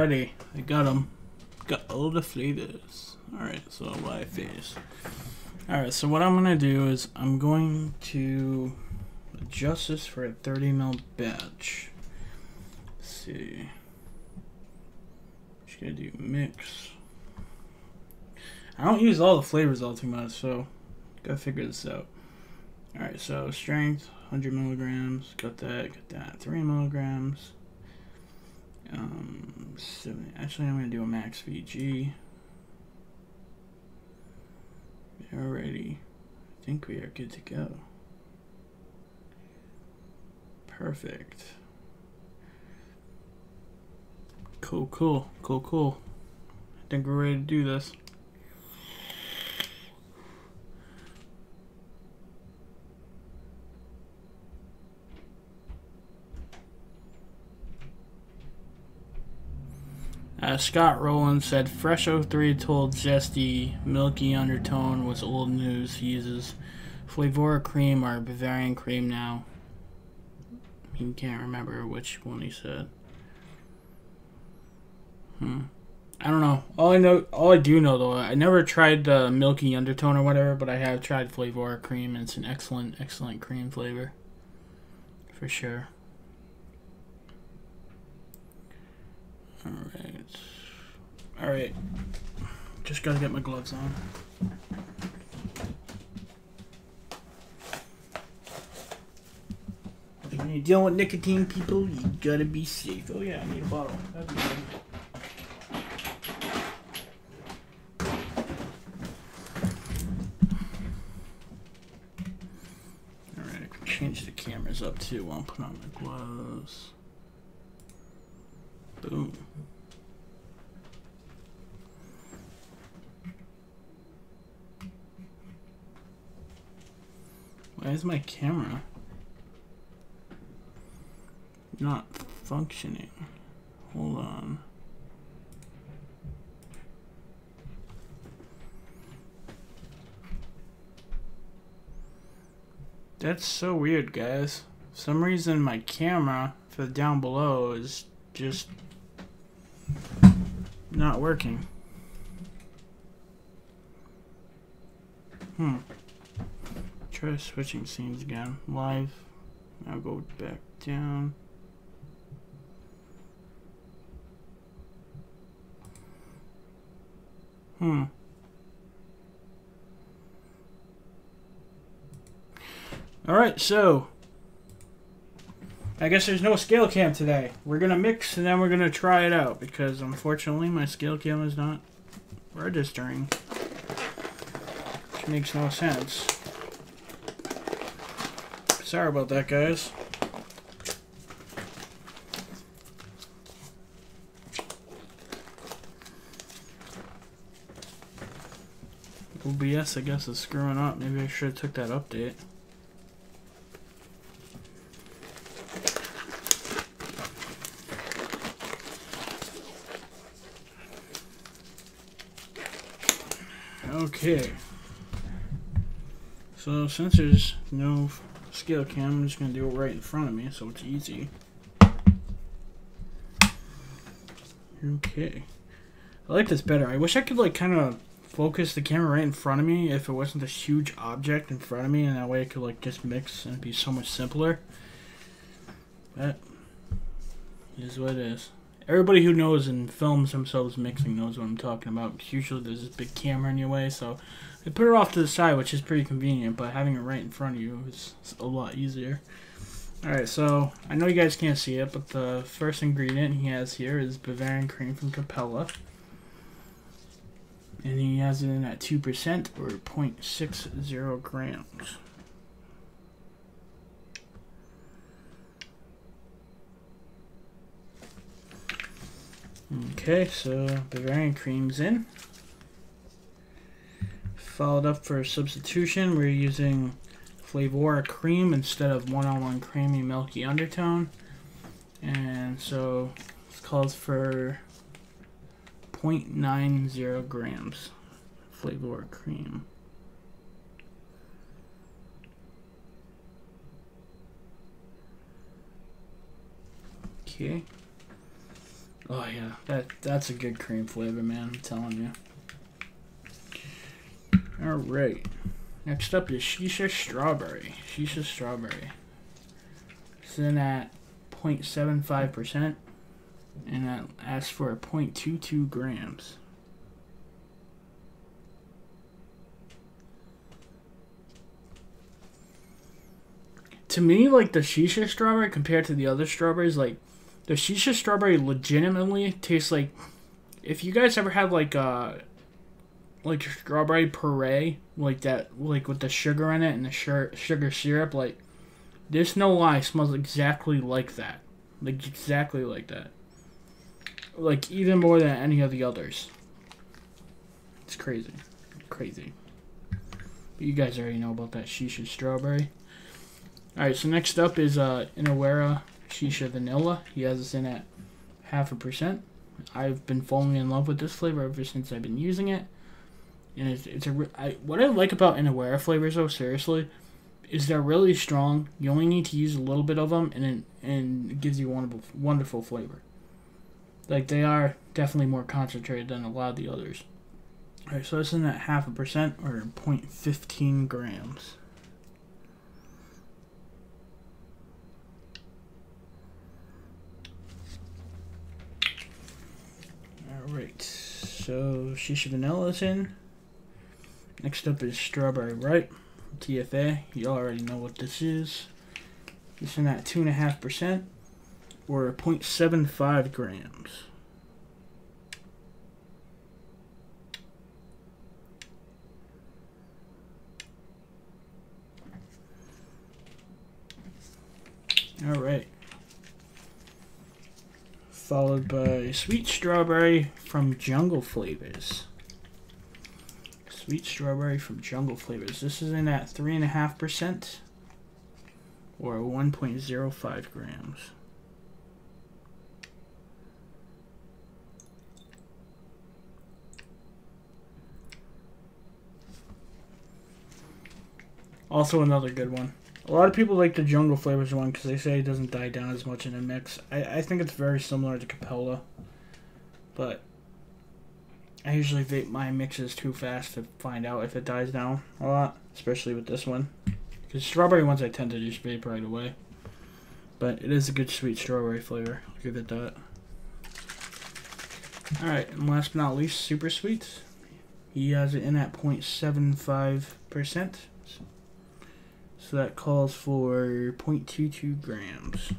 Speaker 1: Alrighty, I got them. Got all the flavors. Alright, so live phase. Alright, so what I'm gonna do is I'm going to adjust this for a 30 ml batch. Let's see. Just gonna do mix. I don't use all the flavors all too much, so gotta figure this out. Alright, so strength 100 milligrams. Got that. 3 milligrams. Actually, I'm gonna do a max VG. Alrighty, I think we are good to go. Perfect. Cool. I think we're ready to do this. Scott Rowland said, Fresh 03 told Zesty milky undertone was old news. He uses Flavora cream or Bavarian cream now. He can't remember which one he said. I don't know. All I do know though, I never tried the milky undertone or whatever, but I have tried Flavora cream, and it's an excellent cream flavor. For sure. Alright. Just gotta get my gloves on. When you're dealing with nicotine, people, you gotta be safe. Oh yeah, I need a bottle. That'd be good. Alright, I can change the cameras up too while I'm putting on my gloves. Boom. Why is my camera not functioning? Hold on. That's so weird, guys. For some reason my camera for down below is just not working. Try switching scenes again. Live. I'll go back down. Alright, so I guess there's no scale cam today. We're gonna mix and then we're gonna try it out because unfortunately my scale cam is not registering. Which makes no sense. Sorry about that, guys. OBS, I guess, is screwing up. Maybe I should have took that update. Okay. So since there's no scale cam, I'm just going to do it right in front of me so it's easy. Okay. I like this better. I wish I could like kind of focus the camera right in front of me if it wasn't this huge object in front of me, and that way I could like just mix and it'd be so much simpler. But it is what it is. Everybody who knows and films themselves mixing knows what I'm talking about. Because usually there's this big camera in your way, so I put it off to the side, which is pretty convenient, but having it right in front of you is a lot easier. Alright, so I know you guys can't see it, but the first ingredient he has here is Bavarian cream from Capella. And he has it in at 2% or 0.60 grams. Okay, so Bavarian cream's in. Followed up for substitution, we're using Flavora cream instead of 101 creamy milky undertone. And so it calls for 0.90 grams Flavora cream. Okay. Oh yeah, that's a good cream flavor, man. I'm telling you. All right. Next up is Shisha Strawberry. Shisha Strawberry. It's in at 0.75%, and that asks for 0.22 grams. To me, like the Shisha Strawberry compared to the other strawberries, like the Shisha Strawberry legitimately tastes like, if you guys ever had like strawberry puree, like that, like with the sugar in it and the sugar syrup, like this, no lie, smells exactly like that. Like exactly like that. Like even more than any of the others. It's crazy. Crazy. But you guys already know about that Shisha Strawberry. Alright, so next up is Inawera Shisha Vanilla. He has this in at 0.5%. I've been falling in love with this flavor ever since I've been using it. And what I like about Inawera flavors, though, seriously, is they're really strong. You only need to use a little bit of them, and it gives you wonderful flavor. Like, they are definitely more concentrated than a lot of the others. Alright, so this is at 0.5% or 0.15 grams. Alright, so Shisha Vanilla is in. Next up is Strawberry Ripe, TFA. You already know what this is. This is at 2.5% or 0.75 grams. Alright. Followed by Sweet Strawberry from Jungle Flavors. Sweet Strawberry from Jungle Flavors. This is in at 3.5% or 1.05 grams. Also another good one. A lot of people like the Jungle Flavors one because they say it doesn't die down as much in a mix. I think it's very similar to Capella, but I usually vape my mixes too fast to find out if it dies down a lot, especially with this one. Because strawberry ones I tend to just vape right away. But it is a good sweet strawberry flavor. I'll give it that. Alright, and last but not least, Super Sweets. He has it in at 0.75%. So that calls for 0.22 grams.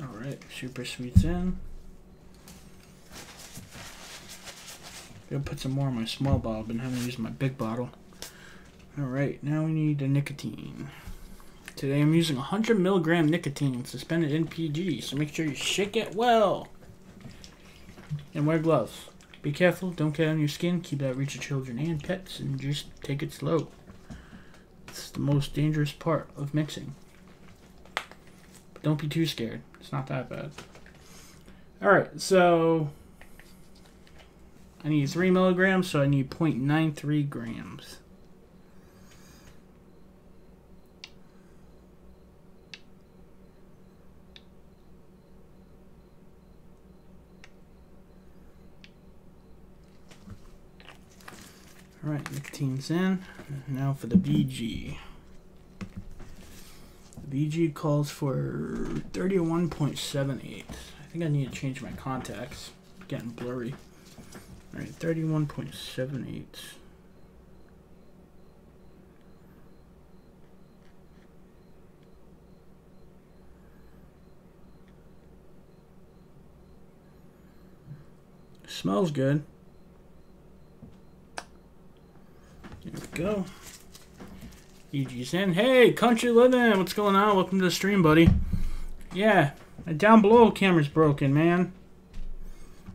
Speaker 1: Alright, Super Sweets in. Gotta put some more in my small bottle. I've been having to use my big bottle. Alright, now we need the nicotine. Today I'm using 100 milligram nicotine suspended in PG, so make sure you shake it well. And wear gloves. Be careful, don't get on your skin, keep that reach of children and pets, and just take it slow. It's the most dangerous part of mixing. But don't be too scared, it's not that bad. Alright, so I need 3 milligrams, so I need 0.93 grams. Alright, nicotine's in. Now for the BG. The BG calls for 31.78. I think I need to change my contacts. It's getting blurry. Alright, 31.78. Smells good. There we go. EG's in. Hey, Country Living, what's going on? Welcome to the stream, buddy. Yeah, my down below camera's broken, man.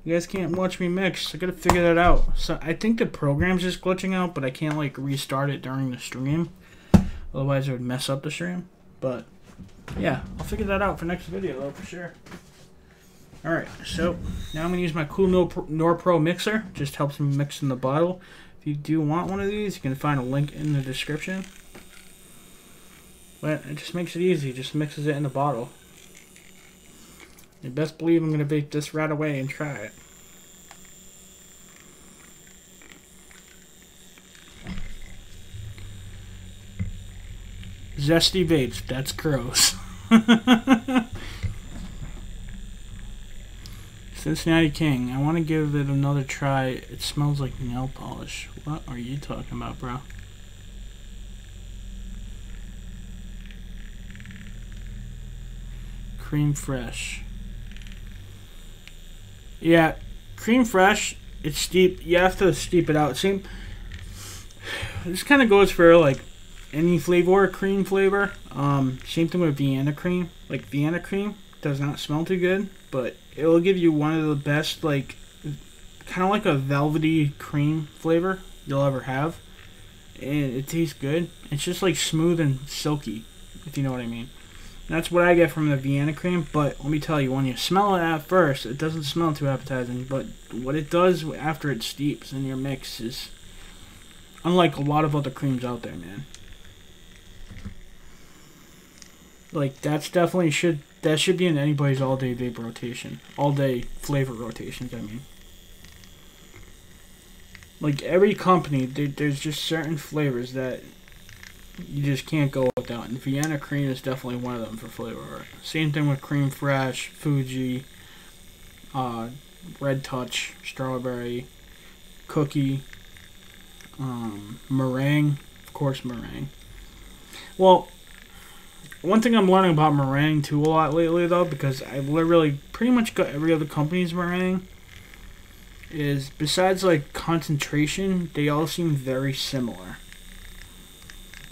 Speaker 1: You guys can't watch me mix. I gotta figure that out. So I think the program's just glitching out, but I can't like restart it during the stream. Otherwise it would mess up the stream. But yeah, I'll figure that out for next video though, for sure. Alright, so now I'm going to use my Cool Norpro mixer. Just helps me mix in the bottle. If you do want one of these, you can find a link in the description. But it just makes it easy. Just mixes it in the bottle. You best believe I'm going to vape this right away and try it. Zesty vapes. That's gross. Cincinnati King. I want to give it another try. It smells like nail polish. What are you talking about, bro? Cream Fresh. Yeah, Cream Fresh. It's steep. You have to steep it out. Same. This kind of goes for like any flavor, cream flavor. Same thing with Vienna cream. Like Vienna cream does not smell too good, but it will give you one of the best, like, kind of like a velvety cream flavor you'll ever have. And it tastes good. It's just like smooth and silky, if you know what I mean. That's what I get from the Vienna cream, but let me tell you, when you smell it at first, it doesn't smell too appetizing, but what it does after it steeps in your mix is unlike a lot of other creams out there, man. Like, that's definitely that should be in anybody's all-day vape rotation. All-day flavor rotations, I mean. Like, every company, there's just certain flavors that you just can't go without. And Vienna cream is definitely one of them for flavor. Same thing with Cream Fresh, Fuji, Red Touch, Strawberry, Cookie, Meringue. Of course, Meringue. Well, one thing I'm learning about meringue too a lot lately, though, because I literally pretty much got every other company's meringue, is besides like concentration, they all seem very similar.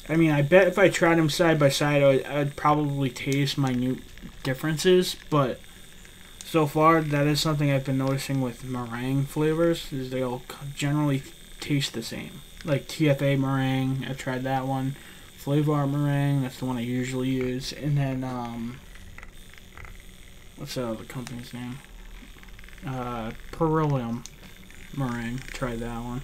Speaker 1: I mean, I bet if I tried them side by side, I'd probably taste minute differences, but so far that is something I've been noticing with meringue flavors, is they all generally taste the same. Like TFA meringue, I tried that one. Flavor Art meringue, that's the one I usually use. And then, what's that other company's name? Perilium meringue, tried that one.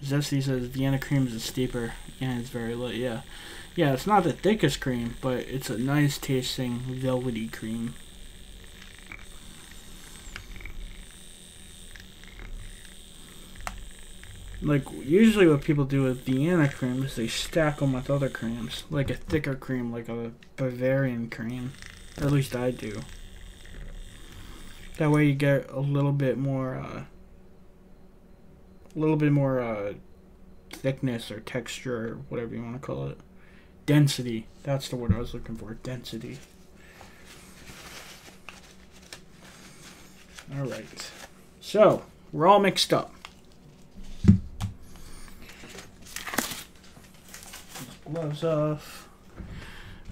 Speaker 1: Zesty says Vienna cream is a steeper, and it's very light. Yeah, it's not the thickest cream, but it's a nice tasting velvety cream. Like, usually what people do with Vienna cream is they stack them with other creams. Like a thicker cream, like a Bavarian cream. Or at least I do. That way you get a little bit more, thickness or texture, or whatever you want to call it. Density. That's the word I was looking for. Density. Alright. So, we're all mixed up. Gloves off.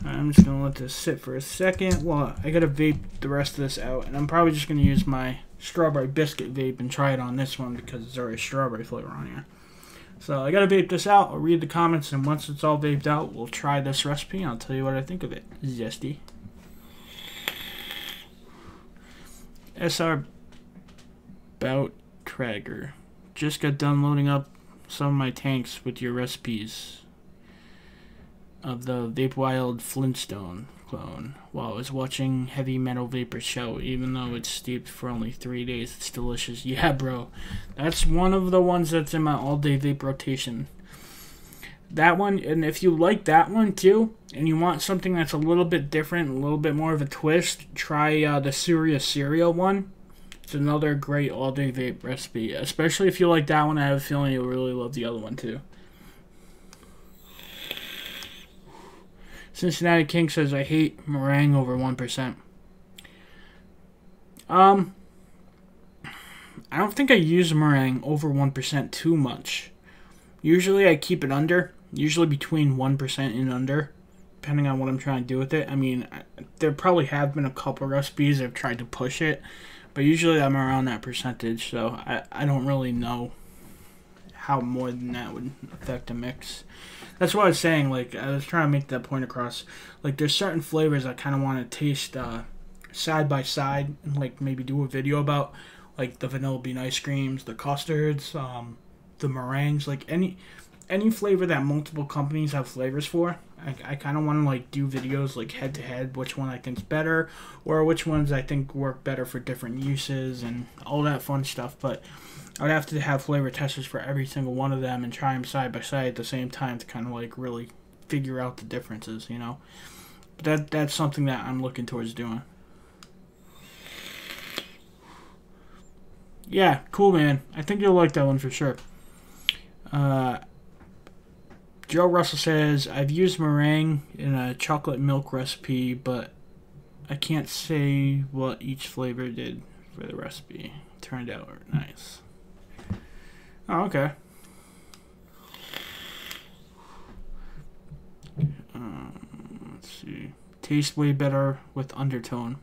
Speaker 1: I'm just gonna let this sit for a second. Well, I gotta vape the rest of this out, and I'm probably just gonna use my strawberry biscuit vape and try it on this one because there's already strawberry flavor on here. So I gotta vape this out. I'll read the comments, and once it's all vaped out, we'll try this recipe and I'll tell you what I think of it. Zesty. SR Bout Trager. Just got done loading up some of my tanks with your recipes of the Vape Wild Flintstone clone while I was watching Heavy Metal Vapor Show. Even though it's steeped for only 3 days, it's delicious. Yeah, bro. That's one of the ones that's in my all-day vape rotation. That one, and if you like that one too, and you want something that's a little bit different, a little bit more of a twist, try the Surya Cereal one. It's another great all-day vape recipe. Especially if you like that one, I have a feeling you'll really love the other one too. Cincinnati King says, I hate meringue over 1%. I don't think I use meringue over 1% too much. Usually I keep it under. Usually between 1% and under. Depending on what I'm trying to do with it. I mean, there probably have been a couple recipes that have tried to push it. But usually I'm around that percentage. So I don't really know how more than that would affect a mix. That's what I was saying. Like, I was trying to make that point across. Like, there's certain flavors I kind of want to taste side by side and, like, maybe do a video about. Like, the vanilla bean ice creams, the custards, the meringues. Like, any flavor that multiple companies have flavors for. I kind of want to, like, do videos, like, head-to-head, which one I think's better, or which ones I think work better for different uses and all that fun stuff. But I would have to have flavor testers for every single one of them and try them side by side at the same time to kind of, like, really figure out the differences, you know? But that's something that I'm looking towards doing. Yeah, cool, man. I think you'll like that one for sure. Joe Russell says, I've used meringue in a chocolate milk recipe, but I can't say what each flavor did for the recipe. Turned out nice. Oh, okay. Let's see. Tastes way better with undertone.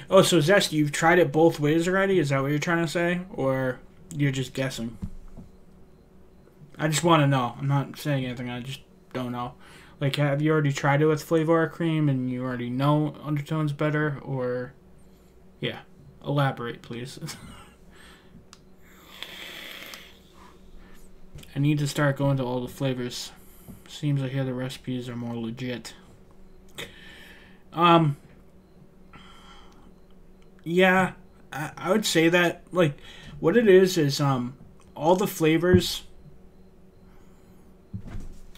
Speaker 1: Oh, so Zest, you've tried it both ways already? Is that what you're trying to say? Or you're just guessing? I just want to know. I'm not saying anything. I just don't know. Like, have you already tried it with flavor cream and you already know undertone's better? Or, yeah. Elaborate, please. I need to start going to all the flavors. Seems like here the recipes are more legit. Yeah, I would say that, like, what it is all the flavors.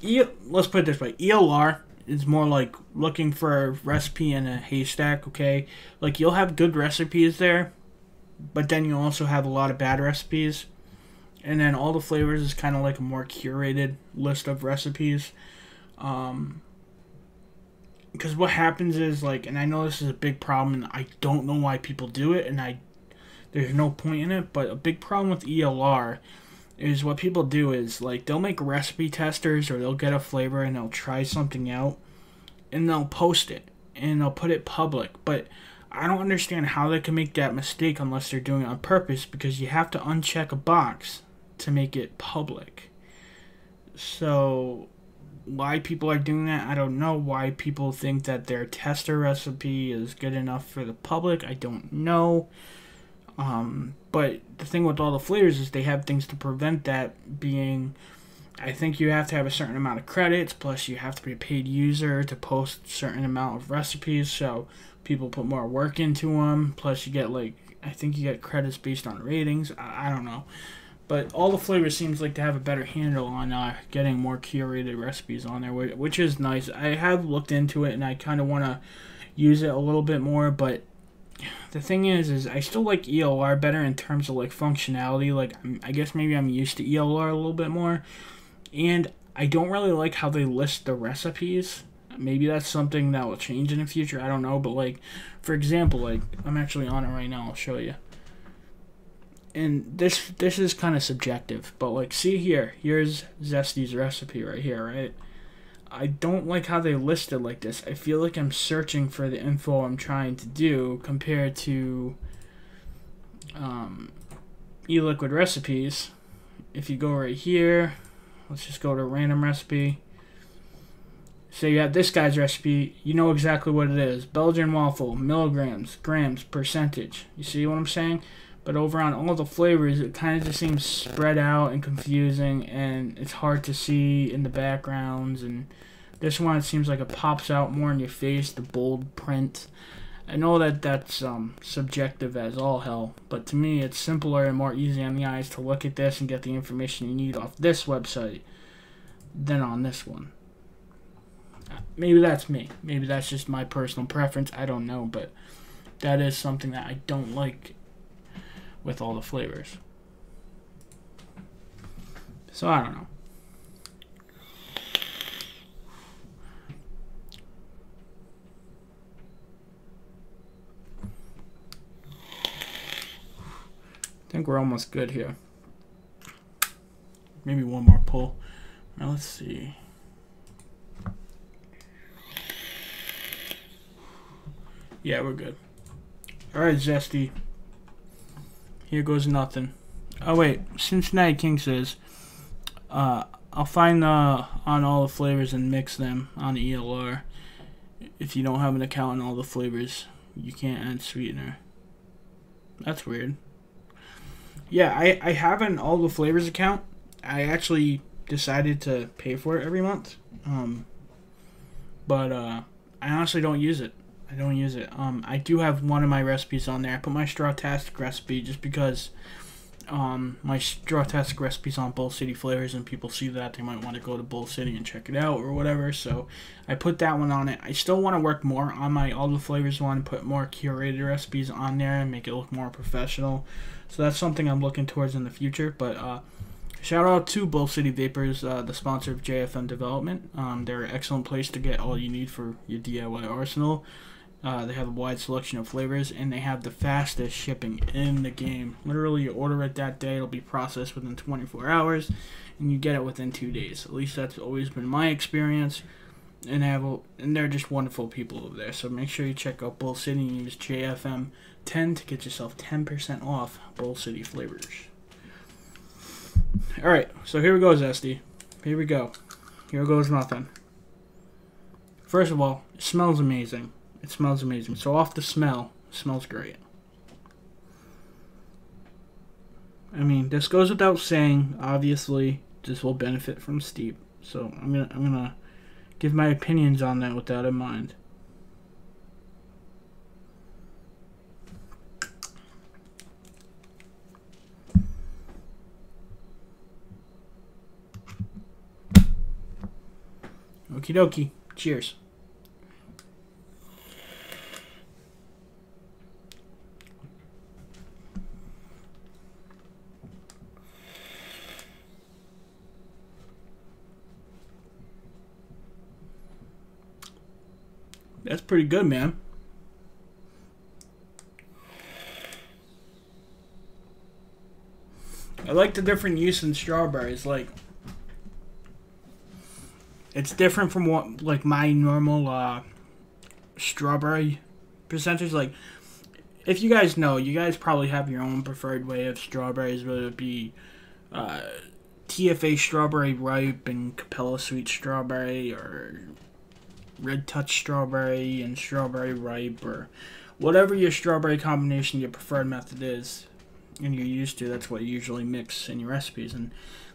Speaker 1: Let's put it this way: ELR is more like looking for a recipe in a haystack. Okay, like you'll have good recipes there, but then you'll also have a lot of bad recipes, and then all the flavors is kind of like a more curated list of recipes. Because what happens is, like, and I know this is a big problem, and I don't know why people do it, and there's no point in it, but a big problem with ELR is what people do is, like, they'll make recipe testers, or they'll get a flavor and they'll try something out, and they'll post it, and they'll put it public, but I don't understand how they can make that mistake unless they're doing it on purpose, because you have to uncheck a box to make it public. So why people are doing that, I don't know. Why people think that their tester recipe is good enough for the public, I don't know. But the thing with all the flavors is they have things to prevent that being. I think you have to have a certain amount of credits, plus you have to be a paid user to post a certain amount of recipes, so people put more work into them. Plus you get, like, I think you get credits based on ratings. I don't know. But all the flavors seems like to have a better handle on getting more curated recipes on there, which is nice. I have looked into it, and I kind of want to use it a little bit more, but the thing is I still like ELR better in terms of, like, functionality. Like, I guess maybe I'm used to ELR a little bit more, and I don't really like how they list the recipes. Maybe that's something that will change in the future, I don't know, but, like, for example, like, I'm actually on it right now, I'll show you. And this is kind of subjective, but, like, see here, here's Zesty's recipe right here, right? I don't like how they list it like this. I feel like I'm searching for the info I'm trying to do compared to e-liquid recipes. If you go right here, let's just go to random recipe. So you have this guy's recipe, you know exactly what it is. Belgian waffle, milligrams, grams, percentage. You see what I'm saying? But over on all the flavors, it kind of just seems spread out and confusing, and it's hard to see in the backgrounds. And this one, it seems like it pops out more in your face, the bold print. I know that that's subjective as all hell, but to me, it's simpler and more easy on the eyes to look at this and get the information you need off this website than on this one. Maybe that's me. Maybe that's just my personal preference. I don't know, but that is something that I don't like with all the flavors. So I don't know. I think we're almost good here. Maybe one more pull. Now let's see. Yeah, we're good. Alright, Zesty. Here goes nothing. Oh wait, Cincinnati King says, I'll I'll find on all the flavors and mix them on ELR. If you don't have an account on all the flavors, you can't add sweetener. That's weird. Yeah, I have an all the flavors account. I actually decided to pay for it every month. But I honestly don't use it. I don't use it. I do have one of my recipes on there. I put my Strawtastic recipe just because my Strawtastic recipe's on Bull City Flavors, and people see that they might want to go to Bull City and check it out or whatever. So I put that one on it. I still want to work more on my all the flavors one, put more curated recipes on there and make it look more professional. So that's something I'm looking towards in the future. But shout out to Bull City Vapors, the sponsor of JFM Development. They're an excellent place to get all you need for your DIY arsenal. They have a wide selection of flavors, and they have the fastest shipping in the game. Literally, you order it that day, it'll be processed within 24 hours, and you get it within 2 days. At least that's always been my experience. And they're just wonderful people over there. So make sure you check out Bull City and use JFM10 to get yourself 10% off Bull City flavors. Alright, so here we go, Zesty. Here we go. Here goes nothing. First of all, it smells amazing. It smells amazing. So off the smell, it smells great. I mean, this goes without saying. Obviously, this will benefit from steep. So I'm gonna give my opinions on that with that in mind. Okie dokie. Cheers. That's pretty good, man. I like the different use in strawberries. Like, it's different from what, like, my normal strawberry percentage. Like, if you guys know, you guys probably have your own preferred way of strawberries, whether it be TFA strawberry ripe and Capella sweet strawberry, or Red Touch strawberry and strawberry ripe, or whatever your strawberry combination, your preferred method is, and you're used to. That's what you usually mix in your recipes. And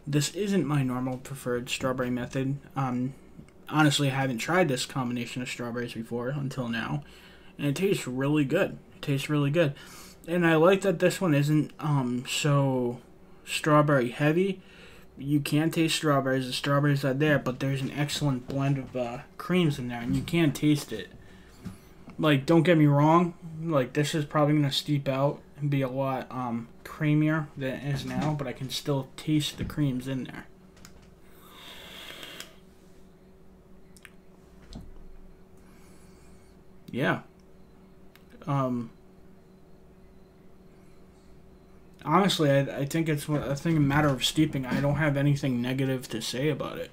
Speaker 1: this isn't my normal preferred strawberry method. Honestly, I haven't tried this combination of strawberries before until now, and it tastes really good. It tastes really good, and I like that this one isn't so strawberry heavy. You can taste strawberries. The strawberries are there, but there's an excellent blend of creams in there, and you can taste it. Like, don't get me wrong. Like, this is probably going to steep out and be a lot creamier than it is now, but I can still taste the creams in there. Yeah. Honestly, I think it's a matter of steeping. I don't have anything negative to say about it.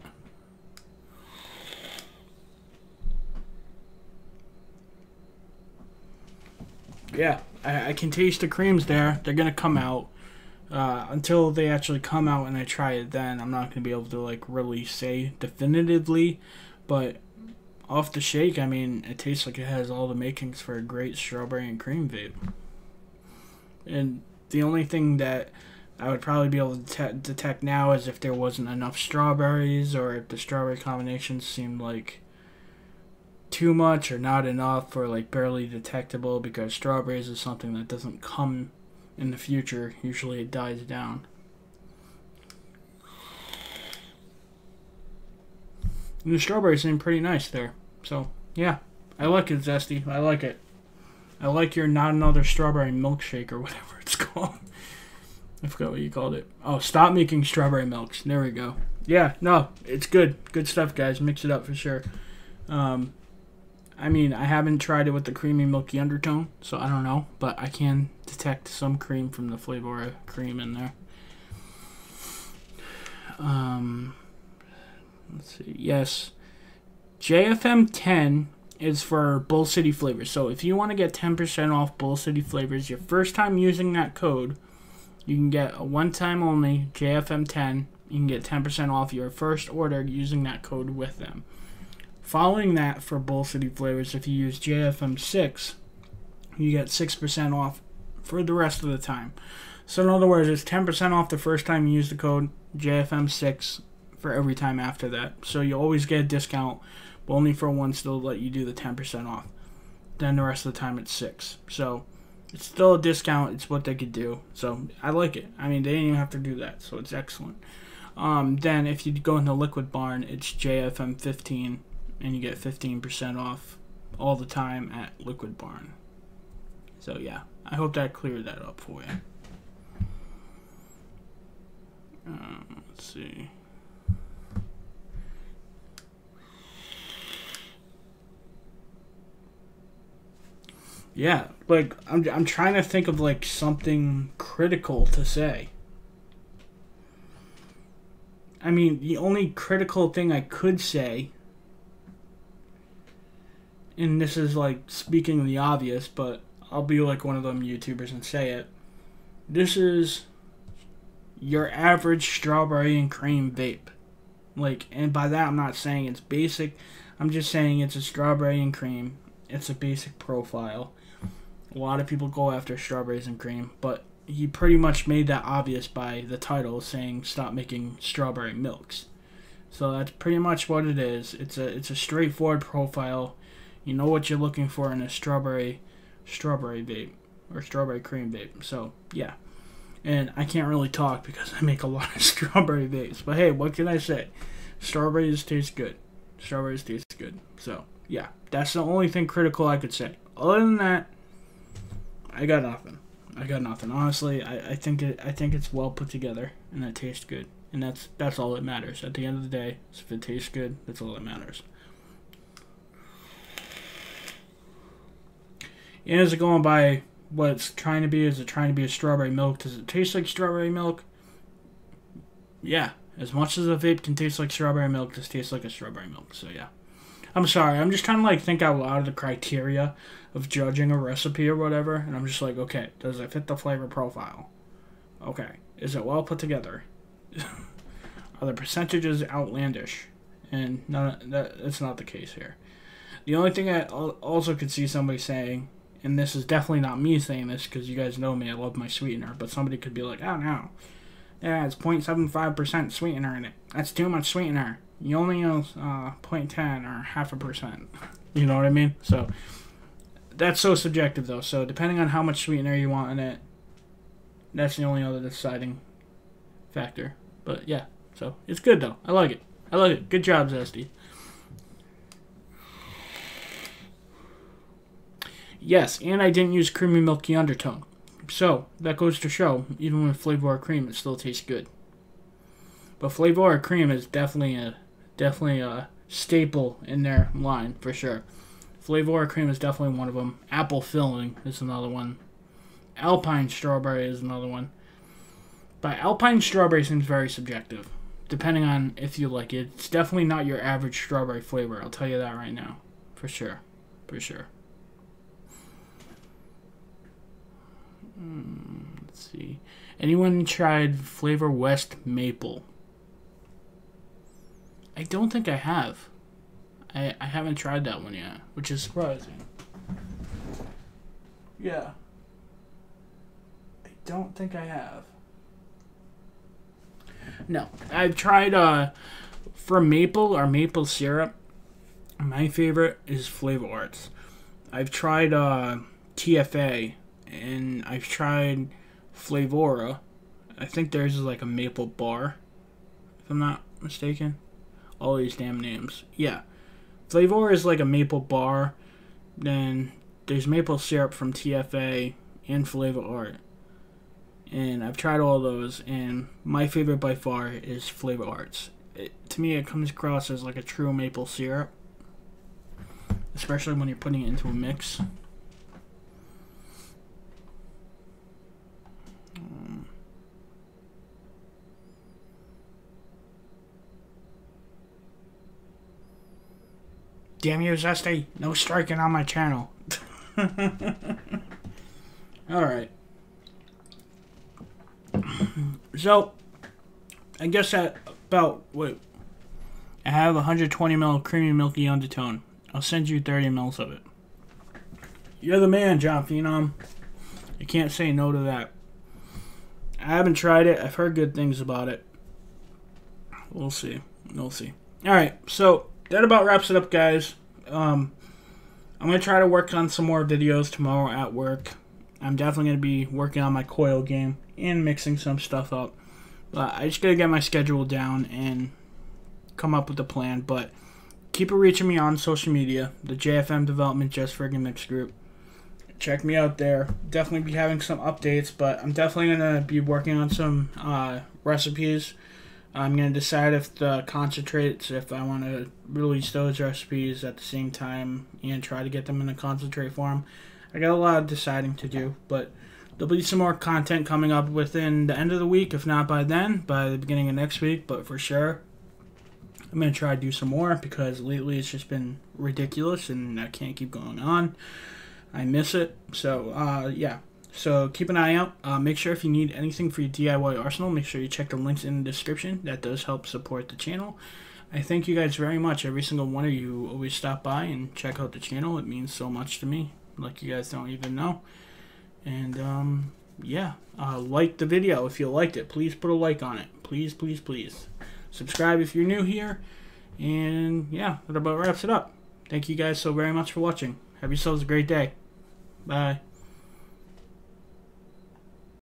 Speaker 1: Yeah, I can taste the creams there. They're gonna come out. Until they actually come out and I try it, then I'm not gonna be able to like really say definitively. But off the shake, I mean, it tastes like it has all the makings for a great strawberry and cream vape. And the only thing that I would probably be able to detect now is if there wasn't enough strawberries, or if the strawberry combinations seemed like too much or not enough, or like barely detectable, because strawberries is something that doesn't come in the future. Usually it dies down. And the strawberries seem pretty nice there. So, yeah. I like it, Zesty. I like it. I like your not another strawberry milkshake, or whatever it's called. I forgot what you called it. Oh, stop making strawberry milks. There we go. Yeah, no, it's good. Good stuff, guys. Mix it up for sure. I mean, I haven't tried it with the creamy, milky undertone, so I don't know. But I can detect some cream from the flavor cream in there. Let's see. Yes. JFM 10 is for Bull City Flavors. So if you want to get 10% off Bull City Flavors, your first time using that code, you can get a one-time only JFM 10 You can get 10% off your first order using that code with them. Following that, for both of the flavors, if you use JFM6, you get 6% off for the rest of the time. So in other words, it's 10% off the first time you use the code JFM6 for every time after that. So you always get a discount, but only for once they'll let you do the 10% off. Then the rest of the time it's 6. So it's still a discount. It's what they could do. So I like it. I mean, they didn't even have to do that, so it's excellent. Then if you go into Liquid Barn, it's JFM15, and you get 15% off all the time at Liquid Barn. So yeah, I hope that cleared that up for you. Let's see. Yeah, like I'm trying to think of like something critical to say. I mean, the only critical thing I could say, and this is like speaking the obvious, but I'll be like one of them YouTubers and say it. This is your average strawberry and cream vape. Like, and by that I'm not saying it's basic. I'm just saying it's a strawberry and cream. It's a basic profile. A lot of people go after strawberries and cream, but he pretty much made that obvious by the title saying stop making strawberry milks. So that's pretty much what it is. It's a straightforward profile. You know what you're looking for in a strawberry vape or strawberry cream vape. So yeah. And I can't really talk because I make a lot of strawberry vapes. But hey, what can I say? Strawberries taste good. Strawberries taste good. So yeah, that's the only thing critical I could say. Other than that, I got nothing. Honestly, I think it's well put together and it tastes good. And that's all that matters. At the end of the day, if it tastes good, that's all that matters. And is it going by what it's trying to be? Is it trying to be a strawberry milk? Does it taste like strawberry milk? Yeah. As much as a vape can taste like strawberry milk, this tastes like a strawberry milk. So yeah. I'm sorry. I'm just trying to like think out loud of the criteria of judging a recipe or whatever. And I'm just like, okay, does it fit the flavor profile? Okay. Is it well put together? Are the percentages outlandish? And that's not the case here. The only thing I also could see somebody saying, and this is definitely not me saying this because you guys know me, I love my sweetener, but somebody could be like, oh no, yeah, it's 0.75% sweetener in it. That's too much sweetener. You only use 0.10 or 0.5%. You know what I mean? So that's so subjective though. So depending on how much sweetener you want in it, that's the only other deciding factor. But yeah, so it's good though. I like it. Good job, Zesty. Yes, and I didn't use creamy milky undertone. So, that goes to show, even with Flavor Cream, it still tastes good. But Flavor Cream is definitely a staple in their line, for sure. Flavor Cream is definitely one of them. Apple Filling is another one. Alpine Strawberry is another one. But Alpine Strawberry seems very subjective, depending on if you like it. It's definitely not your average strawberry flavor, I'll tell you that right now. For sure. For sure. Let's see. Anyone tried Flavor West Maple? I don't think I have. I haven't tried that one yet, which is surprising. Yeah. I don't think I have. No. I've tried, for maple or maple syrup, my favorite is Flavor Arts. I've tried, TFA. And I've tried Flavora. I think theirs is like a maple bar, if I'm not mistaken. All these damn names. Yeah. Flavora is like a maple bar. Then there's maple syrup from TFA and Flavor Art. And I've tried all those. And my favorite by far is Flavor Arts. To me, it comes across as like a true maple syrup. Especially when you're putting it into a mix. Damn you, Zesty. No striking on my channel. Alright. So, I guess at about, wait, I have 120 ml creamy milky undertone. I'll send you 30 mils of it. You're the man, John Phenom. I can't say no to that. I haven't tried it. I've heard good things about it. We'll see. We'll see. Alright, so that about wraps it up, guys. I'm going to try to work on some more videos tomorrow at work. I'm definitely going to be working on my coil game and mixing some stuff up. But I just got to get my schedule down and come up with a plan. But keep reaching me on social media, the JFM Development Just Friggin' Mix group. Check me out there. Definitely be having some updates, but I'm definitely going to be working on some recipes. I'm going to decide if the concentrates, if I want to release those recipes at the same time and try to get them in a concentrate form. I got a lot of deciding to do, but there'll be some more content coming up within the end of the week, if not by then, by the beginning of next week, but for sure. I'm going to try to do some more because lately it's just been ridiculous and I can't keep going on. I miss it. So, yeah. So keep an eye out. Make sure if you need anything for your DIY arsenal, make sure you check the links in the description. That does help support the channel. I thank you guys very much. Every single one of you always stop by and check out the channel. It means so much to me. Like you guys don't even know. And, yeah. Like the video if you liked it. Please put a like on it. Please, please, please. Subscribe if you're new here. And, yeah, that about wraps it up. Thank you guys so very much for watching. Have yourselves a great day. Bye.